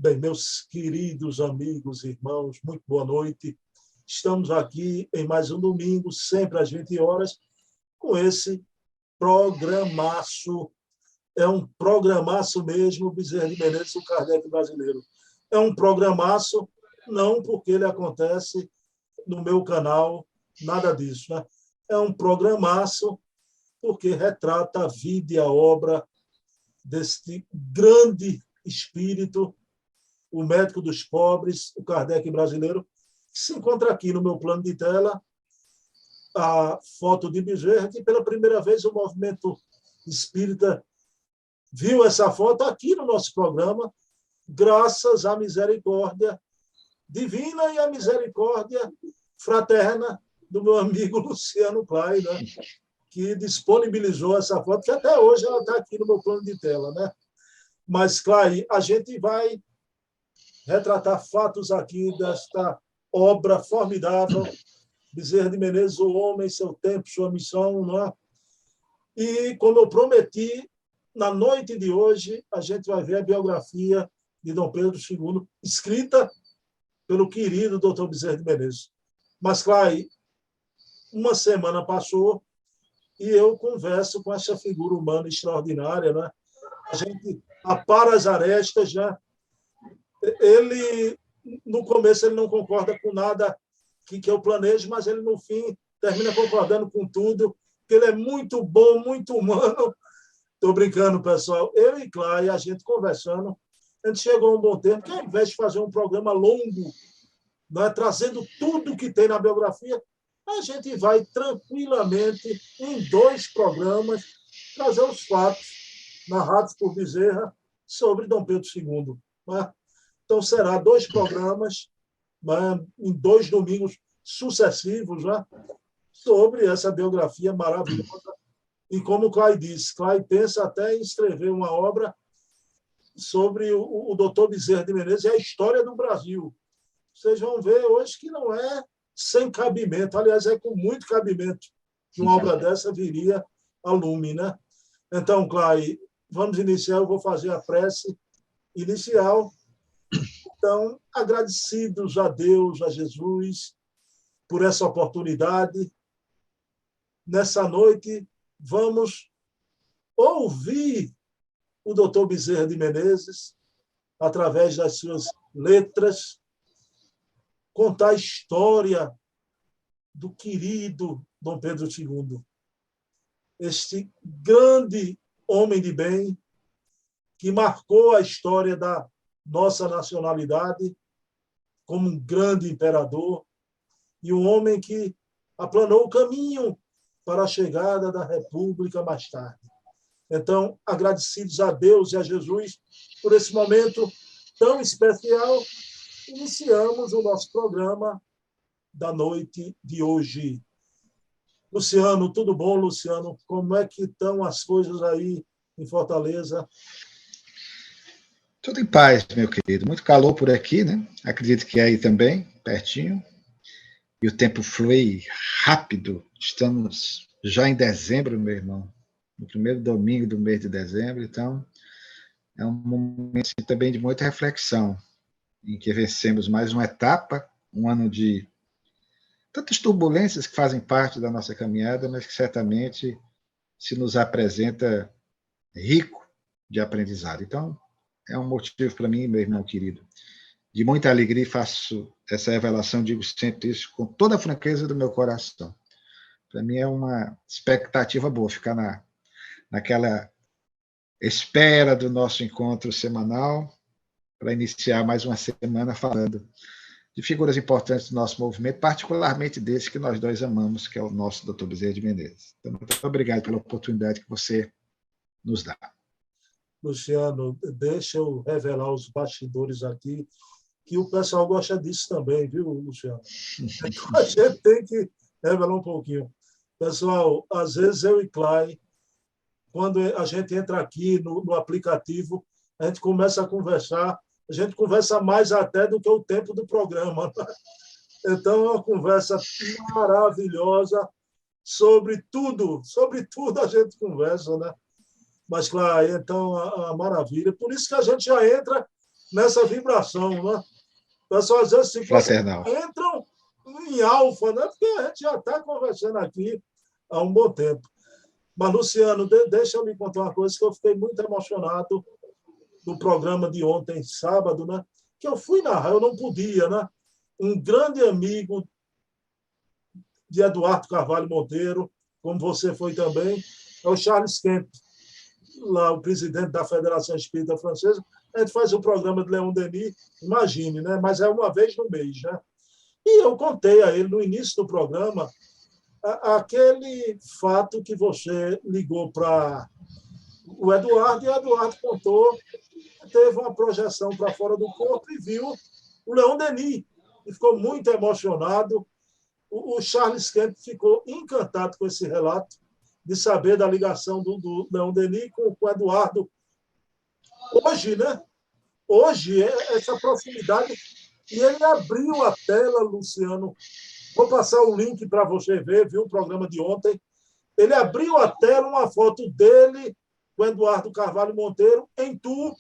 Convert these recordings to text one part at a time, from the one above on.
Bem, meus queridos amigos, irmãos, muito boa noite. Estamos aqui em mais um domingo, sempre às 20 horas, com esse programaço. É um programaço mesmo, Bezerra de Menezes, o Kardec brasileiro. É um programaço, não porque ele acontece no meu canal, nada disso, né? É um programaço porque retrata a vida e a obra deste grande espírito, o médico dos pobres, o Kardec brasileiro, que se encontra aqui no meu plano de tela, a foto de Bezerra, que pela primeira vez o movimento espírita viu essa foto aqui no nosso programa, graças à misericórdia divina e à misericórdia fraterna do meu amigo Luciano Clay, né? Que disponibilizou essa foto, que até hoje ela está aqui no meu plano de tela, né? Mas, Clay, a gente vai retratar fatos aqui desta obra formidável, Bezerra de Menezes, o homem, seu tempo, sua missão, não é? E, como eu prometi, na noite de hoje, a gente vai ver a biografia de Dom Pedro II, escrita pelo querido Dr. Bezerra de Menezes. Mas, Clay, uma semana passou e eu converso com essa figura humana extraordinária, né? A gente apara as arestas, né? Ele, no começo, ele não concorda com nada que eu planejo, mas ele, no fim, termina concordando com tudo, porque ele é muito bom, muito humano. Estou brincando, pessoal. Eu e Clay, a gente conversando, a gente chegou a um bom tempo que, ao invés de fazer um programa longo, né, trazendo tudo que tem na biografia, a gente vai tranquilamente, em 2 programas, trazer os fatos narrados por Bezerra sobre Dom Pedro II. Né? Então, será 2 programas, né, em 2 domingos sucessivos, né, sobre essa biografia maravilhosa. E como o Clay disse, Clay pensa até em escrever uma obra sobre o doutor Bezerra de Menezes e a história do Brasil. Vocês vão ver hoje que não é sem cabimento, aliás, é com muito cabimento que uma obra dessa viria a lume, né? Então, Clay, vamos iniciar, eu vou fazer a prece inicial. Então, agradecidos a Deus, a Jesus, por essa oportunidade. Nessa noite, vamos ouvir o doutor Bezerra de Menezes, através das suas letras, contar a história do querido Dom Pedro II, este grande homem de bem que marcou a história da nossa nacionalidade como um grande imperador e um homem que aplanou o caminho para a chegada da República mais tarde. Então, agradecidos a Deus e a Jesus por esse momento tão especial, iniciamos o nosso programa da noite de hoje. Luciano, tudo bom, Luciano? Como é que estão as coisas aí em Fortaleza? Tudo em paz, meu querido. Muito calor por aqui, né? Acredito que aí também, pertinho. E o tempo flui rápido. Estamos já em dezembro, meu irmão. No primeiro domingo do mês de dezembro. Então, é um momento também de muita reflexão, em que vencemos mais uma etapa, um ano de tantas turbulências que fazem parte da nossa caminhada, mas que certamente se nos apresenta rico de aprendizado. Então, é um motivo para mim, meu irmão querido, de muita alegria, faço essa revelação, digo sempre isso com toda a franqueza do meu coração. Para mim é uma expectativa boa ficar naquela espera do nosso encontro semanal para iniciar mais uma semana falando de figuras importantes do nosso movimento, particularmente desse que nós dois amamos, que é o nosso Dr. Bezerra de Menezes. Então, muito obrigado pela oportunidade que você nos dá. Luciano, deixa eu revelar os bastidores aqui, que o pessoal gosta disso também, viu, Luciano? Então, a gente tem que revelar um pouquinho. Pessoal, às vezes eu e Clay, quando a gente entra aqui no aplicativo, a gente começa a conversar, a gente conversa mais até do que o tempo do programa. Então, é uma conversa maravilhosa sobre tudo a gente conversa, né? Mas, claro, então, a maravilha. Por isso que a gente já entra nessa vibração, né? O pessoal às vezes Fraternal. entram em alfa, né? Porque a gente já está conversando aqui há um bom tempo. Mas, Luciano, deixa eu lhe contar uma coisa que eu fiquei muito emocionado no programa de ontem, sábado, né? Que eu fui narrar, eu não podia, né? Um grande amigo de Eduardo Carvalho Monteiro, como você foi também, é o Charles Kemp, lá o presidente da Federação Espírita Francesa. A gente faz o programa de Leon Denis, imagine, né? Mas é uma vez no mês, né? E eu contei a ele no início do programa aquele fato que você ligou para o Eduardo, e o Eduardo contou, teve uma projeção para fora do corpo e viu o Leon Denis, e ficou muito emocionado. O Charles Kemp ficou encantado com esse relato, de saber da ligação do Leon Denis com o Eduardo. Hoje, né? Hoje, essa proximidade. E ele abriu a tela, Luciano. Vou passar o link para você ver, viu o programa de ontem. Ele abriu a tela, uma foto dele com Eduardo Carvalho Monteiro em Tu,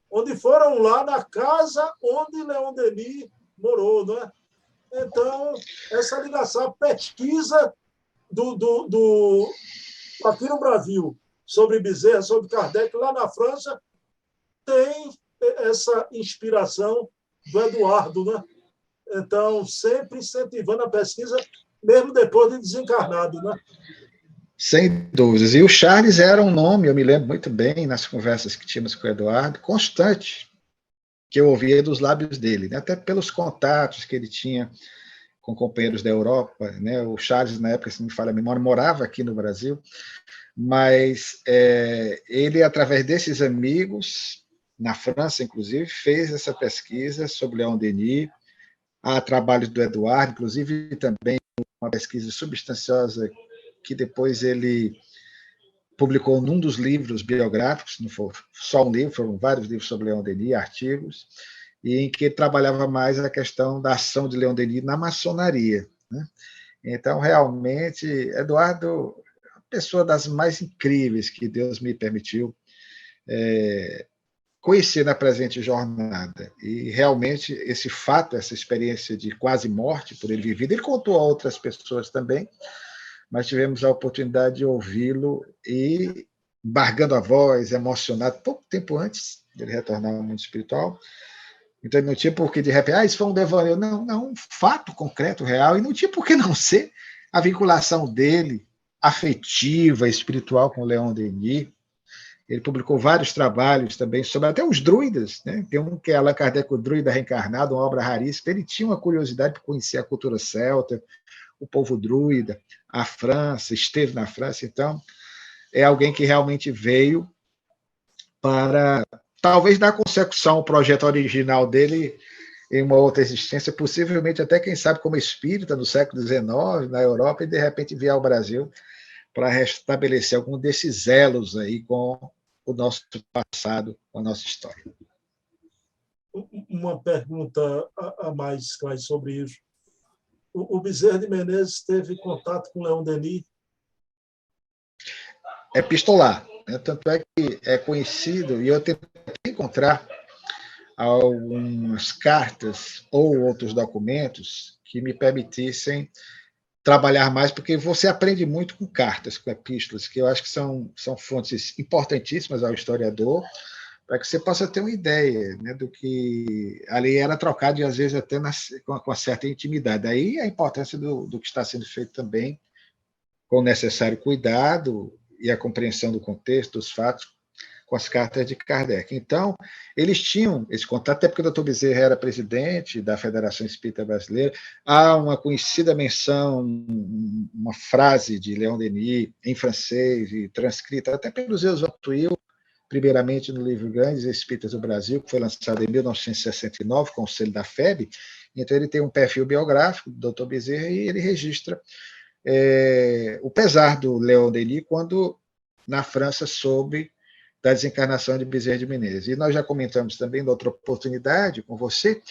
onde foram lá na casa onde Leon Denis morou, né? Então, essa ligação, a pesquisa aqui no Brasil sobre Bezerra, sobre Kardec, lá na França, tem essa inspiração do Eduardo, né? Então, sempre incentivando a pesquisa, mesmo depois de desencarnado, né? Sem dúvidas. E o Charles era um nome, eu me lembro muito bem, nas conversas que tínhamos com o Eduardo, constante, que eu ouvia dos lábios dele, né? Até pelos contatos que ele tinha com companheiros da Europa, né? O Charles, na época, se não me falha a memória, morava aqui no Brasil, mas ele, através desses amigos, na França, inclusive, fez essa pesquisa sobre Leon Denis. Há trabalhos do Eduardo, inclusive também uma pesquisa substanciosa que depois ele publicou num dos livros biográficos, não foi só um livro, foram vários livros sobre Leon Denis, artigos, e em que ele trabalhava mais a questão da ação de Leon Denis na maçonaria, né? Então, realmente, Eduardo é uma pessoa das mais incríveis que Deus me permitiu conhecer na presente jornada. E, realmente, esse fato, essa experiência de quase morte por ele vivido, ele contou a outras pessoas também, mas tivemos a oportunidade de ouvi-lo e, embargando a voz, emocionado, pouco tempo antes dele retornar ao mundo espiritual. Então, não tinha por que, de repente, isso foi um devaneio. Não, não, um fato concreto, real, e não tinha por que não ser a vinculação dele, afetiva, espiritual, com Leon Denis. Ele publicou vários trabalhos também sobre até os druidas, né? Tem um que é Allan Kardec, o Druida Reencarnado, uma obra raríssima. Ele tinha uma curiosidade por conhecer a cultura celta, o povo druida, a França, esteve na França. Então, é alguém que realmente veio para, talvez, dar consecução ao projeto original dele em uma outra existência, possivelmente até, quem sabe, como espírita no século XIX, na Europa, e de repente vir ao Brasil para restabelecer algum desses elos aí com o nosso passado, com a nossa história. Uma pergunta a mais, Clay, sobre isso. O Bezerra de Menezes teve contato com Leon Denis? Epistolar, né? Tanto é que é conhecido, e eu tentei encontrar algumas cartas ou outros documentos que me permitissem trabalhar mais, porque você aprende muito com cartas, com epístolas, que eu acho que são fontes importantíssimas ao historiador, para que você possa ter uma ideia, né, do que ali era trocado, e às vezes até com uma certa intimidade. Daí a importância do que está sendo feito também, com o necessário cuidado e a compreensão do contexto, dos fatos, com as cartas de Kardec. Então, eles tinham esse contato, até porque o Dr. Bezerra era presidente da Federação Espírita Brasileira. Há uma conhecida menção, uma frase de Leon Denis em francês, e transcrita até pelo Zé Tuil, primeiramente no livro Grandes Espíritas do Brasil, que foi lançado em 1969, com o selo da FEB. Então, ele tem um perfil biográfico do Dr. Bezerra e ele registra o pesar do Leon Denis quando, na França, soube da desencarnação de Bezerra de Menezes. E nós já comentamos também, em outra oportunidade, com você,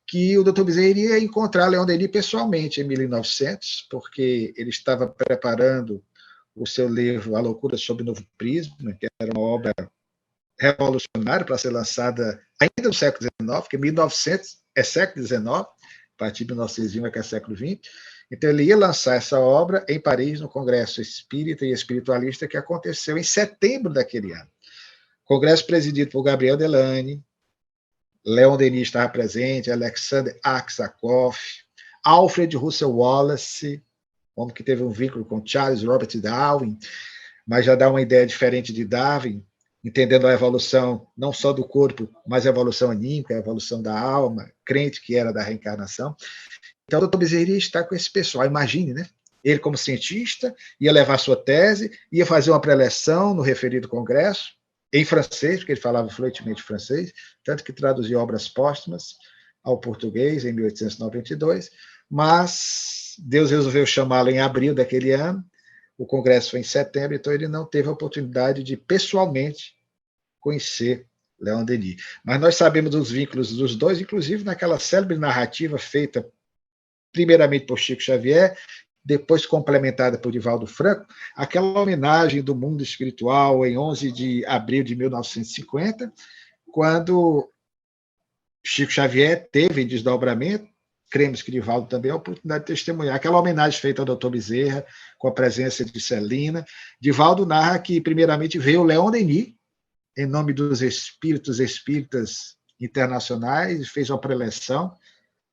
que o Dr. Bezerra iria encontrar Leon Denis pessoalmente em 1900, porque ele estava preparando o seu livro A Loucura sob Novo Prisma, que era uma obra revolucionária para ser lançada ainda no século XIX, porque 1900 é século XIX, a partir de 1901 é que é século XX. Então, ele ia lançar essa obra em Paris, no Congresso Espírita e Espiritualista, que aconteceu em setembro daquele ano. Congresso presidido por Gabriel Delany, Leon Denis estava presente, Alexander Aksakov, Alfred Russel Wallace, homem que teve um vínculo com Charles Robert Darwin, mas já dá uma ideia diferente de Darwin, entendendo a evolução não só do corpo, mas a evolução anímica, a evolução da alma, crente que era da reencarnação. Então, o Dr. Bezerra está com esse pessoal. Imagine, né? Ele, como cientista, ia levar sua tese, ia fazer uma preleção no referido congresso, em francês, porque ele falava fluentemente francês, tanto que traduziu obras póstumas ao português em 1892, mas Deus resolveu chamá-lo em abril daquele ano, o congresso foi em setembro, então ele não teve a oportunidade de pessoalmente conhecer Leon Denis. Mas nós sabemos dos vínculos dos dois, inclusive naquela célebre narrativa feita primeiramente por Chico Xavier, depois complementada por Divaldo Franco, aquela homenagem do mundo espiritual em 11 de abril de 1950, quando Chico Xavier teve em desdobramento, cremos que Divaldo também, a oportunidade de testemunhar aquela homenagem feita ao Dr. Bezerra, com a presença de Celina. Divaldo narra que, primeiramente, veio Leon Denis, em nome dos espíritos espíritas internacionais, fez uma preleção.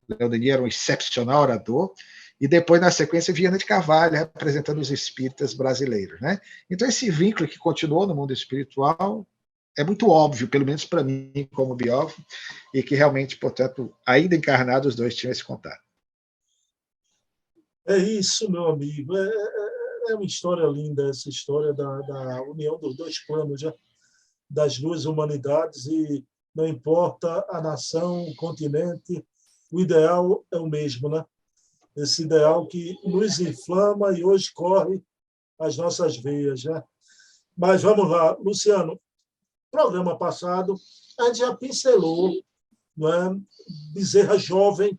Leon Denis era um excepcional orador, e depois, na sequência, Viana de Carvalho, representando os espíritas brasileiros. Né? Então, esse vínculo que continuou no mundo espiritual é muito óbvio, pelo menos para mim, como biógrafo, e que realmente, portanto, ainda encarnados, os dois tinham esse contato. É isso, meu amigo. É uma história linda, essa história da união dos dois planos, já, das duas humanidades, e não importa a nação, o continente, o ideal é o mesmo, né? Esse ideal que nos inflama e hoje corre as nossas veias, né? Mas vamos lá, Luciano. Programa passado, a gente já pincelou, não é? Bezerra jovem,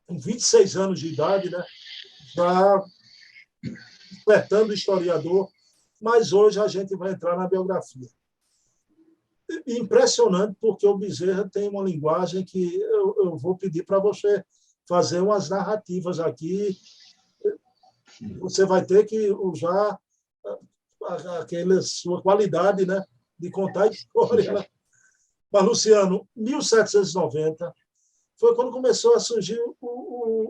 com 26 anos de idade, né? Já despertando historiador, mas hoje a gente vai entrar na biografia. Impressionante, porque o Bezerra tem uma linguagem que eu vou pedir para você fazer umas narrativas aqui. Você vai ter que usar aquela sua qualidade, né, de contar a história. Né? Mas, Luciano, 1790 foi quando começou a surgir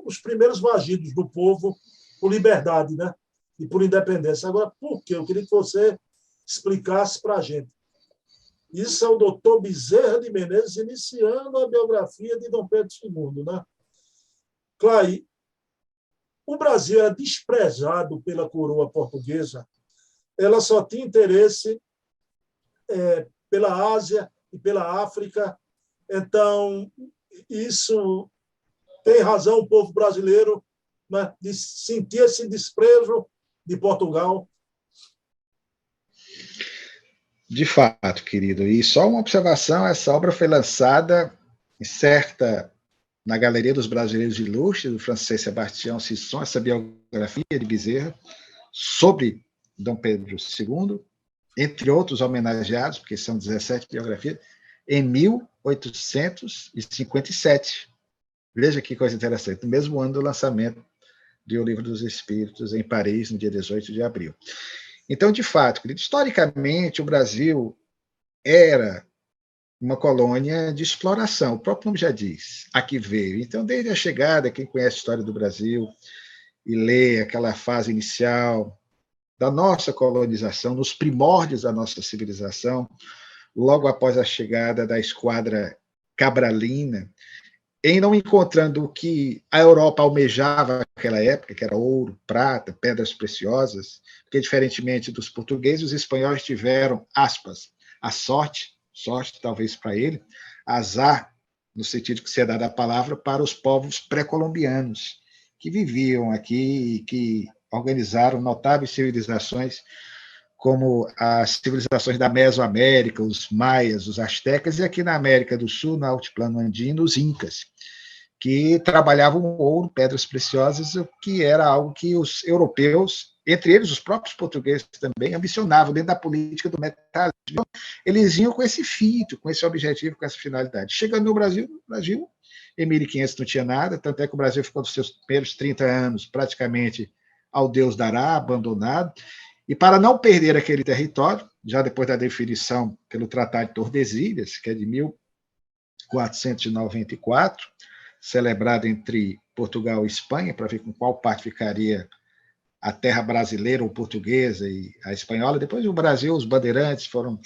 os primeiros vagidos do povo por liberdade, né, e por independência. Agora, por quê? Eu queria que você explicasse para a gente. Isso é o doutor Bezerra de Menezes iniciando a biografia de Dom Pedro II. Né? Clay, o Brasil era desprezado pela coroa portuguesa, ela só tinha interesse pela Ásia e pela África. Então, isso tem razão o povo brasileiro, né, de sentir esse desprezo de Portugal. De fato, querido. E só uma observação, essa obra foi lançada na Galeria dos Brasileiros de Ilustre, do francês Sebastião Sisson, essa biografia de Bezerra, sobre Dom Pedro II, entre outros homenageados, porque são 17 biografias, em 1857. Veja que coisa interessante, no mesmo ano do lançamento do Livro dos Espíritos, em Paris, no dia 18 de abril. Então, de fato, historicamente, o Brasil era uma colônia de exploração, o próprio nome já diz, aqui veio. Então, desde a chegada, quem conhece a história do Brasil e lê aquela fase inicial da nossa colonização, nos primórdios da nossa civilização, logo após a chegada da esquadra cabralina, em não encontrando o que a Europa almejava naquela época, que era ouro, prata, pedras preciosas, porque, diferentemente dos portugueses, os espanhóis tiveram, aspas, a sorte talvez para ele, azar, no sentido que se é dada a palavra, para os povos pré-colombianos, que viviam aqui e que organizaram notáveis civilizações, como as civilizações da Mesoamérica, os maias, os astecas, e aqui na América do Sul, no altiplano andino, os incas. que trabalhavam o ouro, pedras preciosas, o que era algo que os europeus, entre eles os próprios portugueses também, ambicionavam dentro da política do metalismo. Então, eles iam com esse fito, com esse objetivo, com essa finalidade. Chegando no Brasil, em 1500 não tinha nada, tanto é que o Brasil ficou nos seus primeiros 30 anos praticamente ao Deus dará, abandonado, e para não perder aquele território, já depois da definição pelo Tratado de Tordesilhas, que é de 1494, celebrado entre Portugal e Espanha, para ver com qual parte ficaria a terra brasileira ou portuguesa e a espanhola. Depois o Brasil, os bandeirantes foram,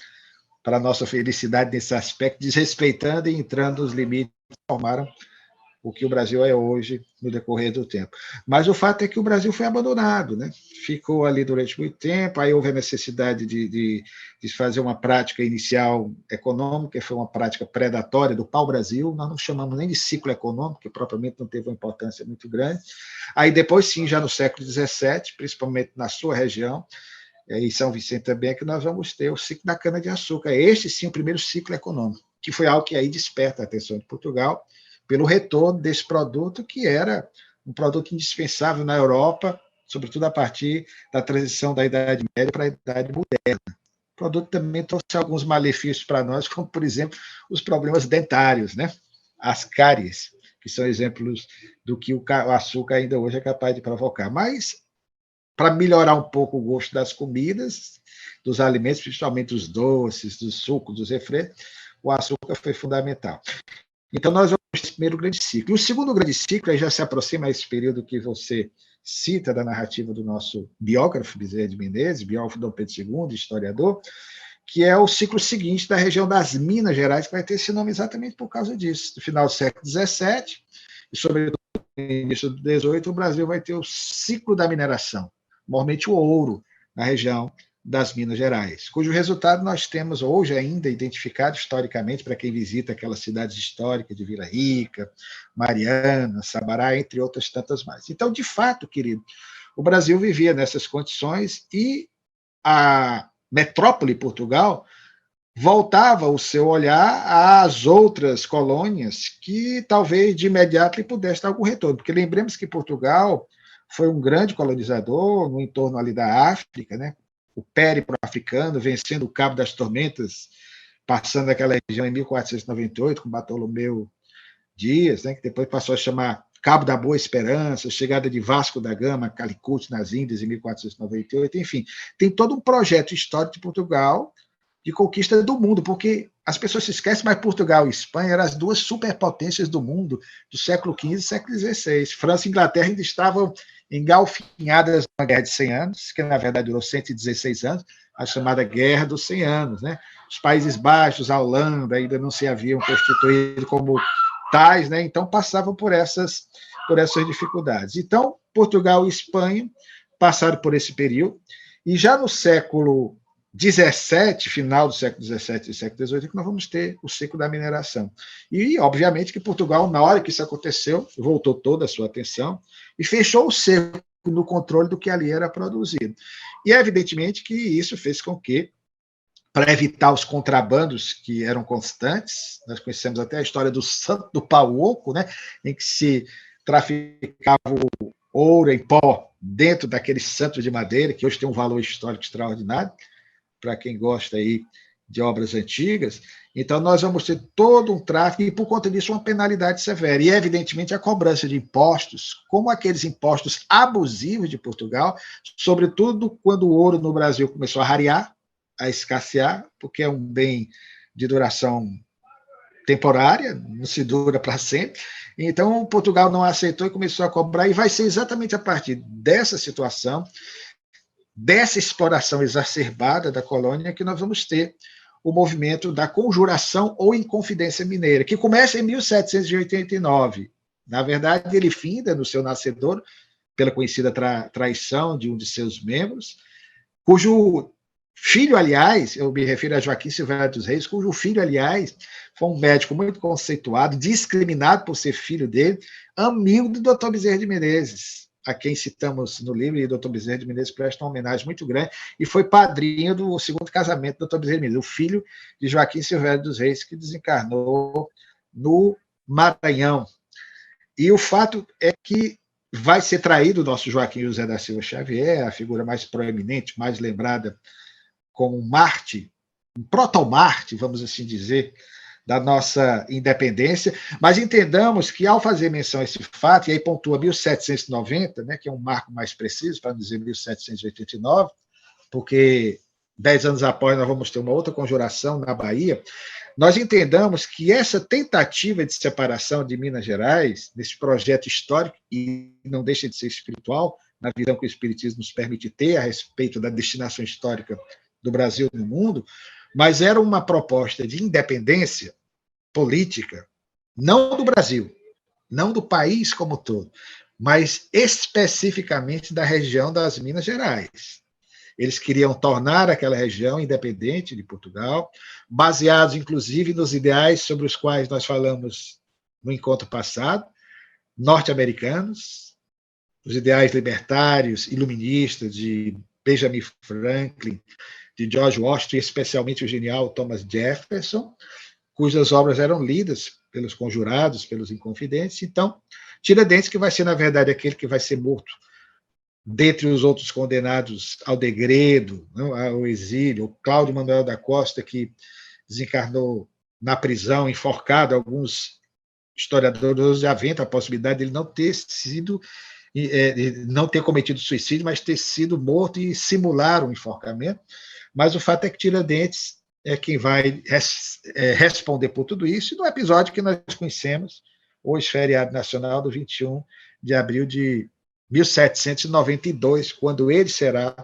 para nossa felicidade nesse aspecto, desrespeitando e entrando nos limites, formaram o que o Brasil é hoje no decorrer do tempo. Mas o fato é que o Brasil foi abandonado, né? Ficou ali durante muito tempo, aí houve a necessidade de fazer uma prática inicial econômica, que foi uma prática predatória do pau-brasil, nós não chamamos nem de ciclo econômico, que propriamente não teve uma importância muito grande. Aí depois, sim, já no século XVII, principalmente na sua região, em São Vicente também, é que nós vamos ter o ciclo da cana-de-açúcar. Este, sim, o primeiro ciclo econômico, que foi algo que aí desperta a atenção de Portugal, pelo retorno desse produto, que era um produto indispensável na Europa, sobretudo a partir da transição da Idade Média para a Idade Moderna. O produto também trouxe alguns malefícios para nós, como, por exemplo, os problemas dentários, né? As cáries, que são exemplos do que o açúcar ainda hoje é capaz de provocar. Mas, para melhorar um pouco o gosto das comidas, dos alimentos, principalmente dos doces, dos sucos, dos refrescos, o açúcar foi fundamental. Então, nós vamos esse primeiro grande ciclo. O segundo grande ciclo, aí já se aproxima a esse período que você cita da narrativa do nosso biógrafo, Bezerra de Menezes, biógrafo Dom Pedro II, historiador, que é o ciclo seguinte da região das Minas Gerais, que vai ter esse nome exatamente por causa disso. No final do século XVII, e sobretudo no início do XVIII, o Brasil vai ter o ciclo da mineração, normalmente o ouro, na região das Minas Gerais, cujo resultado nós temos hoje ainda identificado historicamente para quem visita aquelas cidades históricas de Vila Rica, Mariana, Sabará, entre outras tantas mais. Então, de fato, querido, o Brasil vivia nessas condições e a metrópole Portugal voltava o seu olhar às outras colônias que talvez de imediato lhe pudesse dar algum retorno, porque lembremos que Portugal foi um grande colonizador no entorno ali da África, né? O périplo africano, vencendo o Cabo das Tormentas, passando aquela região em 1498, com Bartolomeu Dias, né, que depois passou a chamar Cabo da Boa Esperança, chegada de Vasco da Gama, Calicut, nas Índias, em 1498, enfim, tem todo um projeto histórico de Portugal de conquista do mundo, porque as pessoas se esquecem, mas Portugal e Espanha eram as duas superpotências do mundo do século XV e século XVI. França e Inglaterra ainda estavam engalfinhadas na Guerra de 100 anos, que na verdade durou 116 anos, a chamada Guerra dos 100 anos. Né? Os Países Baixos, a Holanda, ainda não se haviam constituído como tais, né? Então passavam por essas dificuldades. Então, Portugal e Espanha passaram por esse período, e já no século XVII, final do século XVII e século XVIII, que nós vamos ter o ciclo da mineração. E, obviamente, que Portugal, na hora que isso aconteceu, voltou toda a sua atenção e fechou o cerco no controle do que ali era produzido. E, evidentemente, que isso fez com que, para evitar os contrabandos que eram constantes, nós conhecemos até a história do Santo do Pau Oco, né, em que se traficava o ouro em pó dentro daquele santo de madeira, que hoje tem um valor histórico extraordinário, para quem gosta aí de obras antigas. Então, nós vamos ter todo um tráfico e, por conta disso, uma penalidade severa. E, evidentemente, a cobrança de impostos, como aqueles impostos abusivos de Portugal, sobretudo quando o ouro no Brasil começou a rarear, a escassear, porque é um bem de duração temporária, não se dura para sempre. Então, Portugal não aceitou e começou a cobrar, e vai ser exatamente a partir dessa situação, dessa exploração exacerbada da colônia, que nós vamos ter o movimento da conjuração ou Inconfidência Mineira, que começa em 1789. Na verdade, ele finda no seu nascedor, pela conhecida traição de um de seus membros, cujo filho, aliás, eu me refiro a Joaquim Silveira dos Reis, cujo filho, aliás, foi um médico muito conceituado, discriminado por ser filho dele, amigo do Dr. Bezerra de Menezes, a quem citamos no livro, e o Dr. Bezerra de Menezes presta uma homenagem muito grande, e foi padrinho do segundo casamento do Dr. Bezerra de Menezes, o filho de Joaquim Silveira dos Reis, que desencarnou no Maranhão. E o fato é que vai ser traído o nosso Joaquim José da Silva Xavier, a figura mais proeminente, mais lembrada como um Marte, um proto-Marte, vamos assim dizer, da nossa independência, mas entendamos que, ao fazer menção a esse fato, e aí pontua 1790, né, que é um marco mais preciso, para não dizer 1789, porque 10 anos após nós vamos ter uma outra conjuração na Bahia, nós entendamos que essa tentativa de separação de Minas Gerais, nesse projeto histórico, e não deixa de ser espiritual, na visão que o Espiritismo nos permite ter a respeito da destinação histórica do Brasil no mundo, mas era uma proposta de independência política, não do Brasil, não do país como todo, mas especificamente da região das Minas Gerais. Eles queriam tornar aquela região independente de Portugal, baseados, inclusive, nos ideais sobre os quais nós falamos no encontro passado, norte-americanos, os ideais libertários, iluministas de Benjamin Franklin, de George Washington, e especialmente o genial Thomas Jefferson, cujas obras eram lidas pelos conjurados, pelos inconfidentes. Então, Tiradentes, que vai ser, na verdade, aquele que vai ser morto dentre os outros condenados ao degredo, ao exílio, o Cláudio Manuel da Costa, que desencarnou na prisão, enforcado. Alguns historiadores já aventam a possibilidade de ele não ter sido, não ter cometido suicídio, mas ter sido morto e simular um enforcamento. Mas o fato é que Tiradentes é quem vai responder por tudo isso, no episódio que nós conhecemos, hoje, feriado nacional do 21 de abril de 1792, quando ele será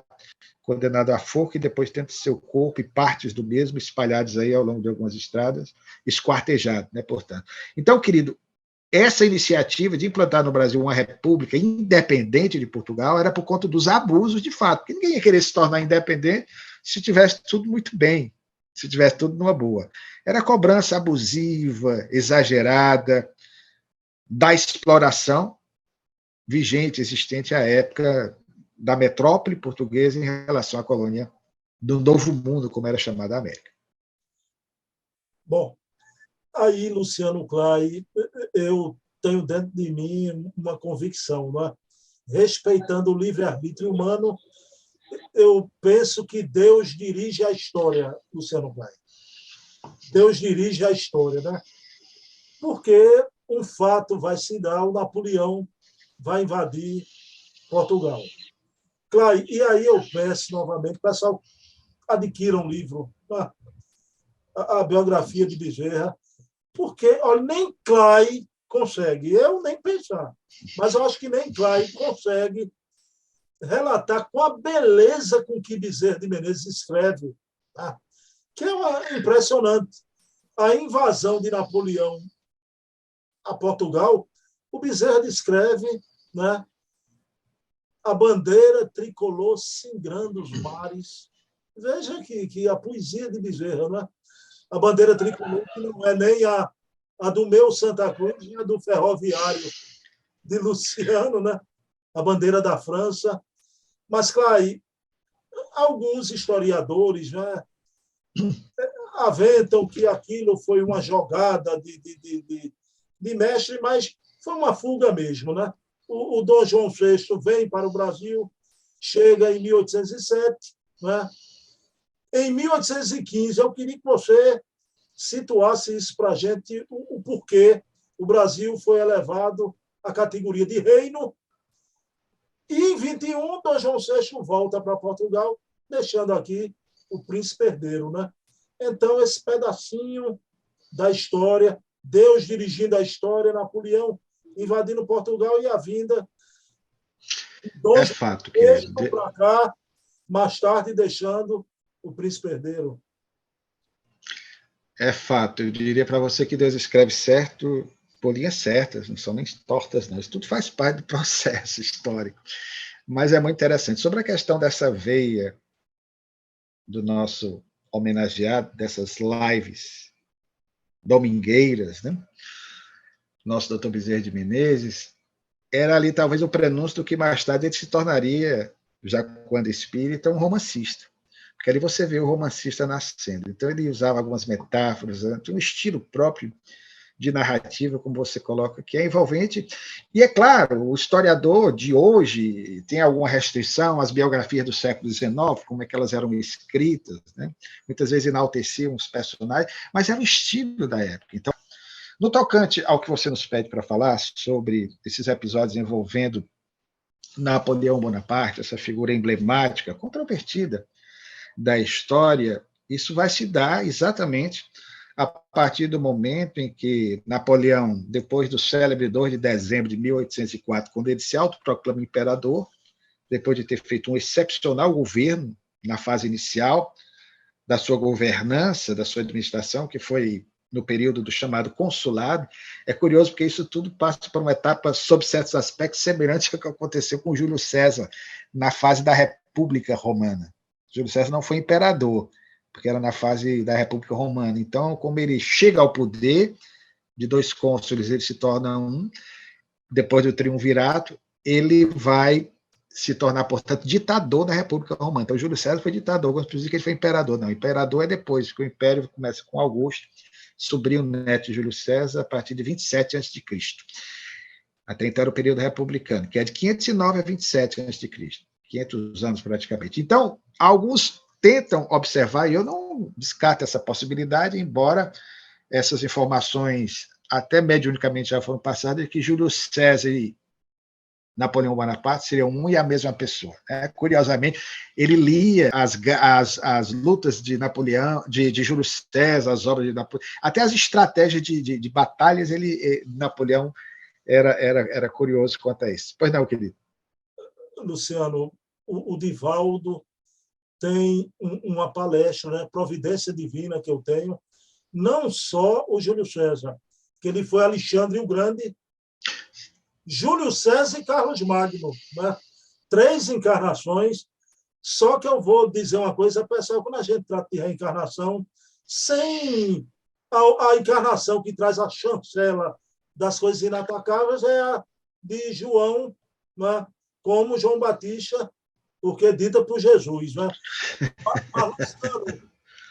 condenado à forca e depois tendo seu corpo e partes do mesmo espalhados aí ao longo de algumas estradas, esquartejado, né, portanto. Então, querido, essa iniciativa de implantar no Brasil uma república independente de Portugal era por conta dos abusos de fato, porque ninguém ia querer se tornar independente se tivesse tudo muito bem, se tivesse tudo numa boa. Era cobrança abusiva, exagerada, da exploração vigente, existente à época da metrópole portuguesa em relação à colônia do Novo Mundo, como era chamada a América. Bom, aí, Luciano Clay, eu tenho dentro de mim uma convicção, não é? Respeitando o livre-arbítrio humano, eu penso que Deus dirige a história, Luciano Clay. Deus dirige a história, né? Porque um fato vai se dar, o Napoleão vai invadir Portugal. Clay, e aí eu peço novamente, pessoal, adquira um livro, a biografia de Bezerra, porque olha, nem Clay consegue, eu nem pensar, mas eu acho que nem Clay consegue relatar com a beleza com que Bezerra de Menezes escreve, tá? Que é impressionante. A invasão de Napoleão a Portugal, o Bezerra descreve, né, a bandeira tricolor singrando os mares. Veja que a poesia de Bezerra, né? A bandeira tricolor, que não é nem a do meu Santa Cruz, nem a do ferroviário de Luciano, né? A bandeira da França. Mas, claro, alguns historiadores, né, aventam que aquilo foi uma jogada de mestre, mas foi uma fuga mesmo, né? O Dom João VI vem para o Brasil, chega em 1807, né? Em 1815, eu queria que você situasse isso para a gente, o porquê o Brasil foi elevado à categoria de reino. E em 21, Dom João VI volta para Portugal, deixando aqui o príncipe herdeiro, né? Então, esse pedacinho da história, Deus dirigindo a história, Napoleão invadindo Portugal e a vinda É fato, querido. para cá, mais tarde deixando o príncipe herdeiro. É fato. Eu diria para você que Deus escreve certo por linhas certas, não são nem tortas, não. Isso tudo faz parte do processo histórico. Mas é muito interessante. Sobre a questão dessa veia do nosso homenageado, dessas lives domingueiras, né? Nosso doutor Bezerra de Menezes, era ali talvez o prenúncio do que mais tarde ele se tornaria, já quando espírita, um romancista. Porque ali você vê o romancista nascendo. Então ele usava algumas metáforas, tinha um estilo próprio de narrativa, como você coloca, que é envolvente. E, é claro, o historiador de hoje tem alguma restrição às biografias do século XIX, como é que elas eram escritas, né? Muitas vezes enalteciam os personagens, mas era o estilo da época. Então, no tocante ao que você nos pede para falar sobre esses episódios envolvendo Napoleão Bonaparte, essa figura emblemática, controvertida da história, isso vai se dar exatamente a partir do momento em que Napoleão, depois do célebre 2 de dezembro de 1804, quando ele se autoproclama imperador, depois de ter feito um excepcional governo na fase inicial da sua governança, da sua administração, que foi no período do chamado consulado, é curioso porque isso tudo passa por uma etapa, sob certos aspectos, semelhante ao que aconteceu com Júlio César na fase da República Romana. Júlio César não foi imperador, porque era na fase da República Romana. Então, como ele chega ao poder, de 2 cônsules ele se torna um, depois do triunvirato, ele vai se tornar, portanto, ditador da República Romana. Então, Júlio César foi ditador, alguns dizem que ele foi imperador. Não, imperador é depois, porque o império começa com Augusto, sobrinho neto de Júlio César, a partir de 27 a.C. Até então era o período republicano, que é de 509 a 27 a.C., 500 anos praticamente. Então, alguns tentam observar, e eu não descarto essa possibilidade, embora essas informações até mediunicamente já foram passadas, que Júlio César e Napoleão Bonaparte seriam um e a mesma pessoa. Né? Curiosamente, ele lia as lutas de Napoleão, de Júlio César, as obras de Napoleão, até as estratégias de batalhas, Napoleão era curioso quanto a isso. Pois não, querido? Luciano, o Divaldo tem uma palestra, né, Providência Divina, que eu tenho, não só o Júlio César, que ele foi Alexandre o Grande, Júlio César e Carlos Magno, né? 3 encarnações. Só que eu vou dizer uma coisa, pessoal, quando a gente trata de reencarnação, sem a encarnação que traz a chancela das coisas inatacáveis é a de João, né? Como João Batista, porque é dita por Jesus. Né? Mas,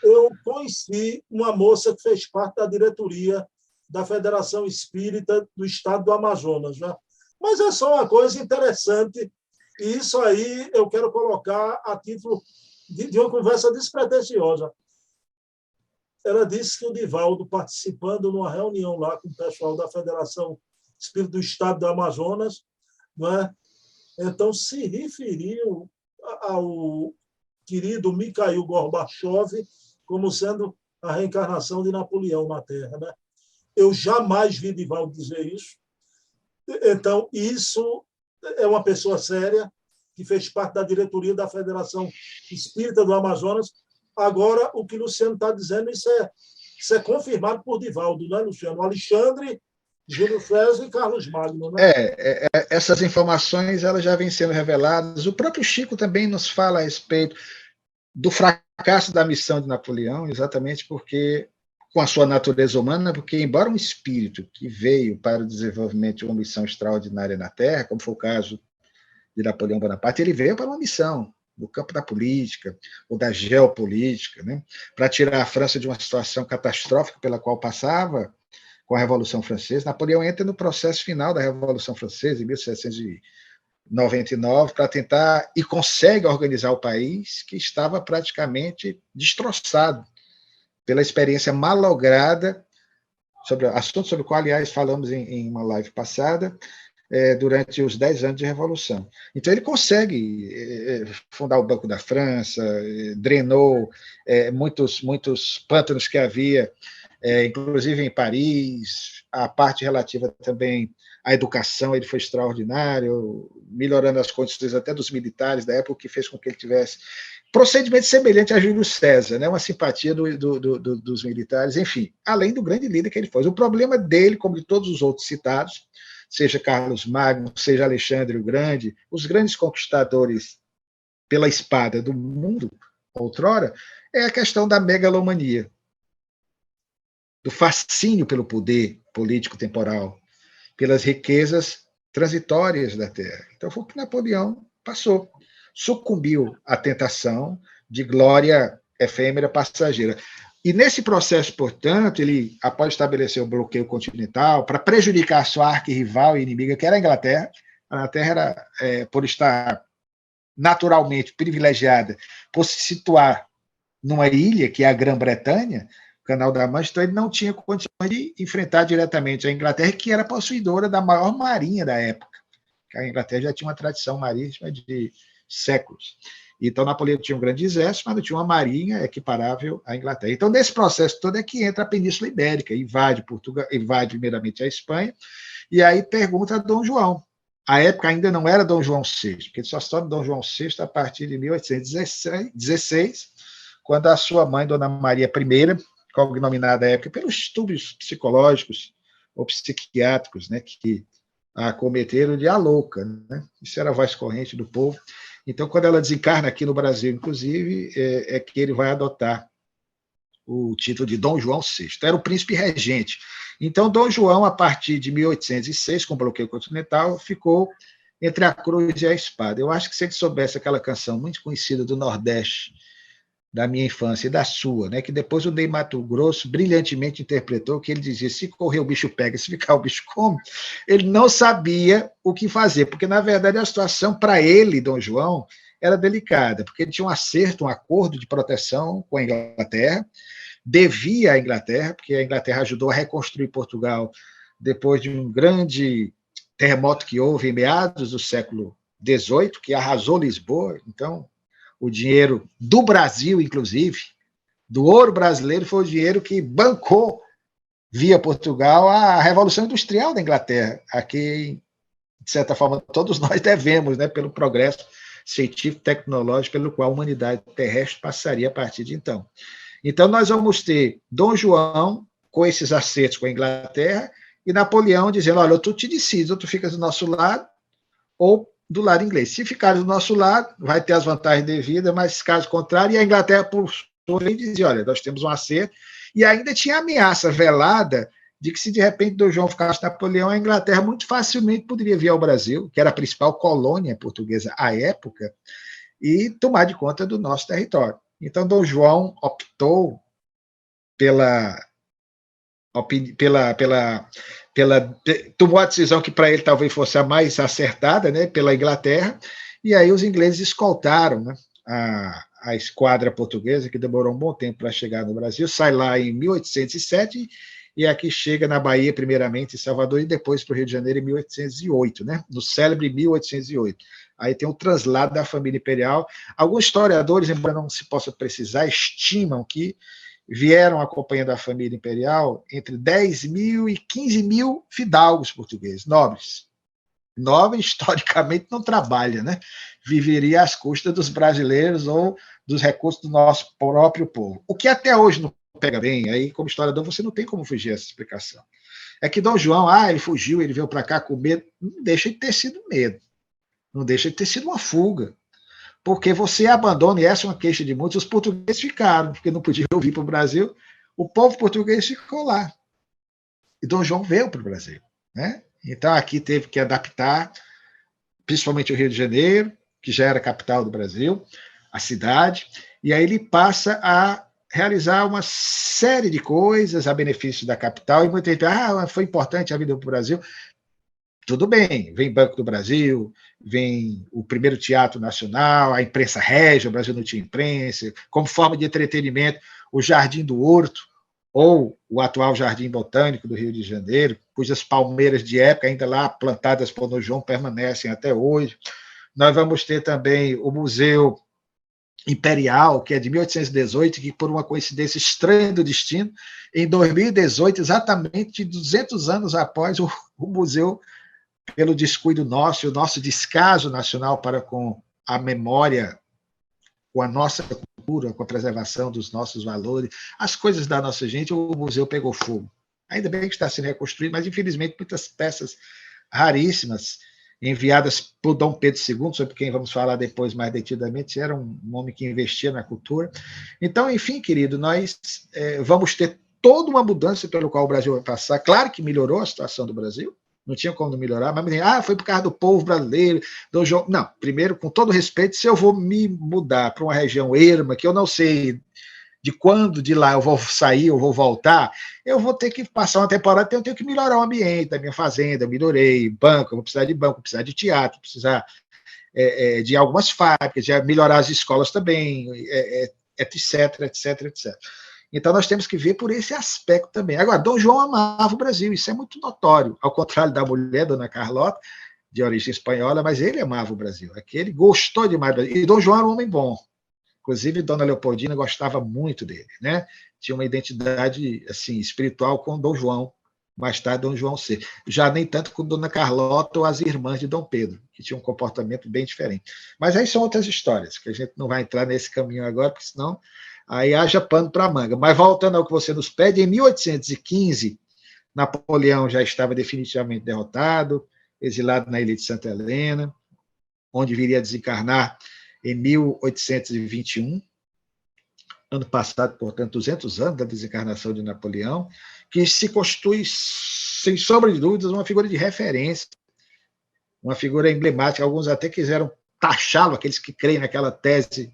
eu conheci uma moça que fez parte da diretoria da Federação Espírita do Estado do Amazonas. Né? Mas é só uma coisa interessante, e isso aí eu quero colocar a título de uma conversa despretensiosa. Ela disse que o Divaldo, participando numa reunião lá com o pessoal da Federação Espírita do Estado do Amazonas, né? Então se referiu ao querido Mikhail Gorbachev como sendo a reencarnação de Napoleão na Terra. Né? Eu jamais vi Divaldo dizer isso. Então, isso é uma pessoa séria, que fez parte da diretoria da Federação Espírita do Amazonas. Agora, o que o Luciano está dizendo, isso é confirmado por Divaldo, não é, Luciano? Alexandre, Júlio César e Carlos Magno. Né? Essas informações elas já vêm sendo reveladas. O próprio Chico também nos fala a respeito do fracasso da missão de Napoleão, exatamente porque, com a sua natureza humana, porque, embora um espírito que veio para o desenvolvimento de uma missão extraordinária na Terra, como foi o caso de Napoleão Bonaparte, ele veio para uma missão no campo da política ou da geopolítica, né, para tirar a França de uma situação catastrófica pela qual passava com a Revolução Francesa. Napoleão entra no processo final da Revolução Francesa, em 1799, para tentar, e consegue organizar o país, que estava praticamente destroçado pela experiência malograda, assunto sobre o qual, aliás, falamos em uma live passada, durante os 10 anos de Revolução. Então, ele consegue fundar o Banco da França, drenou muitos pântanos que havia, inclusive em Paris, a parte relativa também à educação, ele foi extraordinário, melhorando as condições até dos militares da época, o que fez com que ele tivesse procedimento semelhante a Júlio César, né? Uma simpatia dos militares, enfim, além do grande líder que ele foi. O problema dele, como de todos os outros citados, seja Carlos Magno, seja Alexandre o Grande, os grandes conquistadores pela espada do mundo, outrora, é a questão da megalomania, do fascínio pelo poder político temporal, pelas riquezas transitórias da Terra. Então foi o que Napoleão passou. Sucumbiu à tentação de glória efêmera passageira. E nesse processo, portanto, ele, após estabelecer o bloqueio continental, para prejudicar sua arquirrival e inimiga, que era a Inglaterra era, por estar naturalmente privilegiada, por se situar numa ilha, que é a Grã-Bretanha, o Canal da Mancha, então ele não tinha condições de enfrentar diretamente a Inglaterra, que era possuidora da maior marinha da época. A Inglaterra já tinha uma tradição marítima de séculos. Então, Napoleão tinha um grande exército, mas não tinha uma marinha equiparável à Inglaterra. Então, nesse processo todo é que entra a Península Ibérica, invade Portugal, invade primeiramente a Espanha, e aí pergunta a Dom João. A época ainda não era Dom João VI, porque ele só se torna Dom João VI a partir de 1816, quando a sua mãe, Dona Maria I, cognominada à época pelos distúrbios psicológicos ou psiquiátricos, né, que a acometeram de a louca, né? Isso era a voz corrente do povo. Então, quando ela desencarna aqui no Brasil, inclusive, é que ele vai adotar o título de Dom João VI. Era o príncipe regente. Então, Dom João, a partir de 1806, com o bloqueio continental, ficou entre a cruz e a espada. Eu acho que se ele soubesse aquela canção muito conhecida do Nordeste, da minha infância e da sua, né, que depois o Ney Matogrosso brilhantemente interpretou, que ele dizia, se correr o bicho pega, se ficar o bicho come, ele não sabia o que fazer, porque, na verdade, a situação para ele, Dom João, era delicada, porque ele tinha um acerto, um acordo de proteção com a Inglaterra, devia à Inglaterra, porque a Inglaterra ajudou a reconstruir Portugal depois de um grande terremoto que houve em meados do século XVIII, que arrasou Lisboa. Então, o dinheiro do Brasil, inclusive, do ouro brasileiro, foi o dinheiro que bancou, via Portugal, a Revolução Industrial da Inglaterra, a que, de certa forma, todos nós devemos, né, pelo progresso científico e tecnológico pelo qual a humanidade terrestre passaria a partir de então. Então, nós vamos ter Dom João com esses acertos com a Inglaterra e Napoleão dizendo, olha, tu te decides, ou tu ficas do nosso lado, ou do lado inglês. Se ficar do nosso lado, vai ter as vantagens devidas, mas caso contrário, e a Inglaterra, por sua vez, dizia, olha, nós temos um acerto, e ainda tinha ameaça velada de que se de repente Dom João ficasse Napoleão, a Inglaterra muito facilmente poderia vir ao Brasil, que era a principal colônia portuguesa à época, e tomar de conta do nosso território. Então, Dom João optou tomou a decisão que para ele talvez fosse a mais acertada, né, pela Inglaterra, e aí os ingleses escoltaram, né, a esquadra portuguesa, que demorou um bom tempo para chegar no Brasil, sai lá em 1807, e aqui chega na Bahia, primeiramente, em Salvador, e depois para o Rio de Janeiro, em 1808, né, no célebre 1808. Aí tem o translado da família imperial. Alguns historiadores, embora não se possa precisar, estimam que vieram acompanhando a família imperial entre 10 mil e 15 mil fidalgos portugueses, nobres. Nobre, historicamente, não trabalha, né? Viveria às custas dos brasileiros ou dos recursos do nosso próprio povo. O que até hoje não pega bem, aí, como historiador, você não tem como fugir dessa explicação. É que Dom João, ele fugiu, ele veio para cá com medo. Não deixa de ter sido medo. Não deixa de ter sido uma fuga. Porque você abandona, e essa é uma queixa de muitos, os portugueses ficaram, porque não podiam vir para o Brasil, o povo português ficou lá. E Dom João veio para o Brasil, né? Então, aqui teve que adaptar, principalmente o Rio de Janeiro, que já era a capital do Brasil, a cidade, e aí ele passa a realizar uma série de coisas a benefício da capital, e muita gente, foi importante a vida para o Brasil. Tudo bem, vem Banco do Brasil, vem o primeiro Teatro Nacional, a imprensa régia, o Brasil não tinha imprensa, como forma de entretenimento, o Jardim do Horto, ou o atual Jardim Botânico do Rio de Janeiro, cujas palmeiras de época, ainda lá plantadas por Dom João, permanecem até hoje. Nós vamos ter também o Museu Imperial, que é de 1818, que, por uma coincidência estranha do destino, em 2018, exatamente 200 anos após o museu, pelo descuido nosso, o nosso descaso nacional para com a memória, com a nossa cultura, com a preservação dos nossos valores, as coisas da nossa gente, o museu pegou fogo. Ainda bem que está sendo reconstruído, mas, infelizmente, muitas peças raríssimas, enviadas por Dom Pedro II, sobre quem vamos falar depois mais detidamente, era um homem que investia na cultura. Então, enfim, querido, nós vamos ter toda uma mudança pelo qual o Brasil vai passar. Claro que melhorou a situação do Brasil, não tinha como não melhorar, mas foi por causa do povo brasileiro, do João. Não, primeiro, com todo respeito, se eu vou me mudar para uma região erma, que eu não sei de quando de lá eu vou sair, eu vou voltar, eu vou ter que passar uma temporada, eu tenho que melhorar o ambiente da minha fazenda, eu melhorei, banco, eu vou precisar de banco, vou precisar de teatro, vou precisar de algumas fábricas, de melhorar as escolas também, etc, etc, etc. Então, nós temos que ver por esse aspecto também. Agora, Dom João amava o Brasil, isso é muito notório, ao contrário da mulher, Dona Carlota, de origem espanhola, mas ele amava o Brasil, ele gostou demais do Brasil, e Dom João era um homem bom. Inclusive, Dona Leopoldina gostava muito dele, né? Tinha uma identidade assim espiritual com Dom João, mais tarde Dom João C. Já nem tanto com Dona Carlota ou as irmãs de Dom Pedro, que tinham um comportamento bem diferente. Mas aí são outras histórias, que a gente não vai entrar nesse caminho agora, porque senão aí haja pano para manga. Mas voltando ao que você nos pede, em 1815, Napoleão já estava definitivamente derrotado, exilado na ilha de Santa Helena, onde viria a desencarnar em 1821, ano passado, portanto, 200 anos da desencarnação de Napoleão, que se constitui, sem sombra de dúvidas, uma figura de referência, uma figura emblemática. Alguns até quiseram taxá-lo, aqueles que creem naquela tese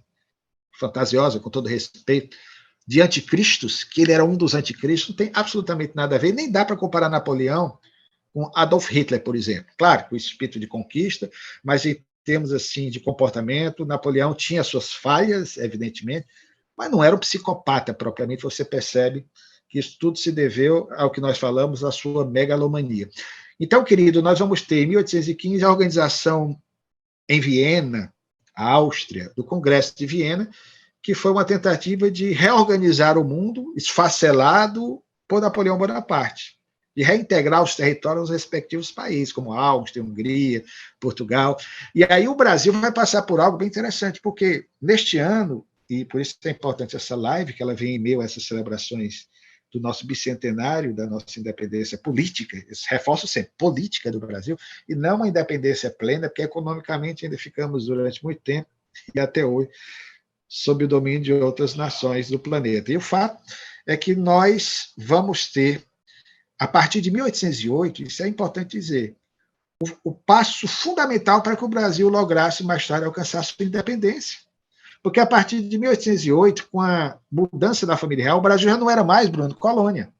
fantasiosa, com todo respeito, de anticristos, que ele era um dos anticristos, não tem absolutamente nada a ver, nem dá para comparar Napoleão com Adolf Hitler, por exemplo. Claro, com o espírito de conquista, mas em termos assim de comportamento, Napoleão tinha suas falhas, evidentemente, mas não era um psicopata propriamente. Você percebe que isso tudo se deveu ao que nós falamos, a sua megalomania. Então, querido, nós vamos ter, em 1815, a organização em Viena, a Áustria, do Congresso de Viena, que foi uma tentativa de reorganizar o mundo, esfacelado por Napoleão Bonaparte, de reintegrar os territórios aos respectivos países, como a Áustria, a Hungria, Portugal. E aí o Brasil vai passar por algo bem interessante, porque neste ano, e por isso é importante essa live, que ela vem em meio a essas celebrações do nosso bicentenário, da nossa independência política, reforço sempre, política do Brasil, e não uma independência plena, porque economicamente ainda ficamos durante muito tempo, e até hoje, sob o domínio de outras nações do planeta. E o fato é que nós vamos ter, a partir de 1808, isso é importante dizer, o passo fundamental para que o Brasil lograsse mais tarde alcançar sua independência. Porque a partir de 1808, com a mudança da família real, o Brasil já não era mais, Bruno, colônia.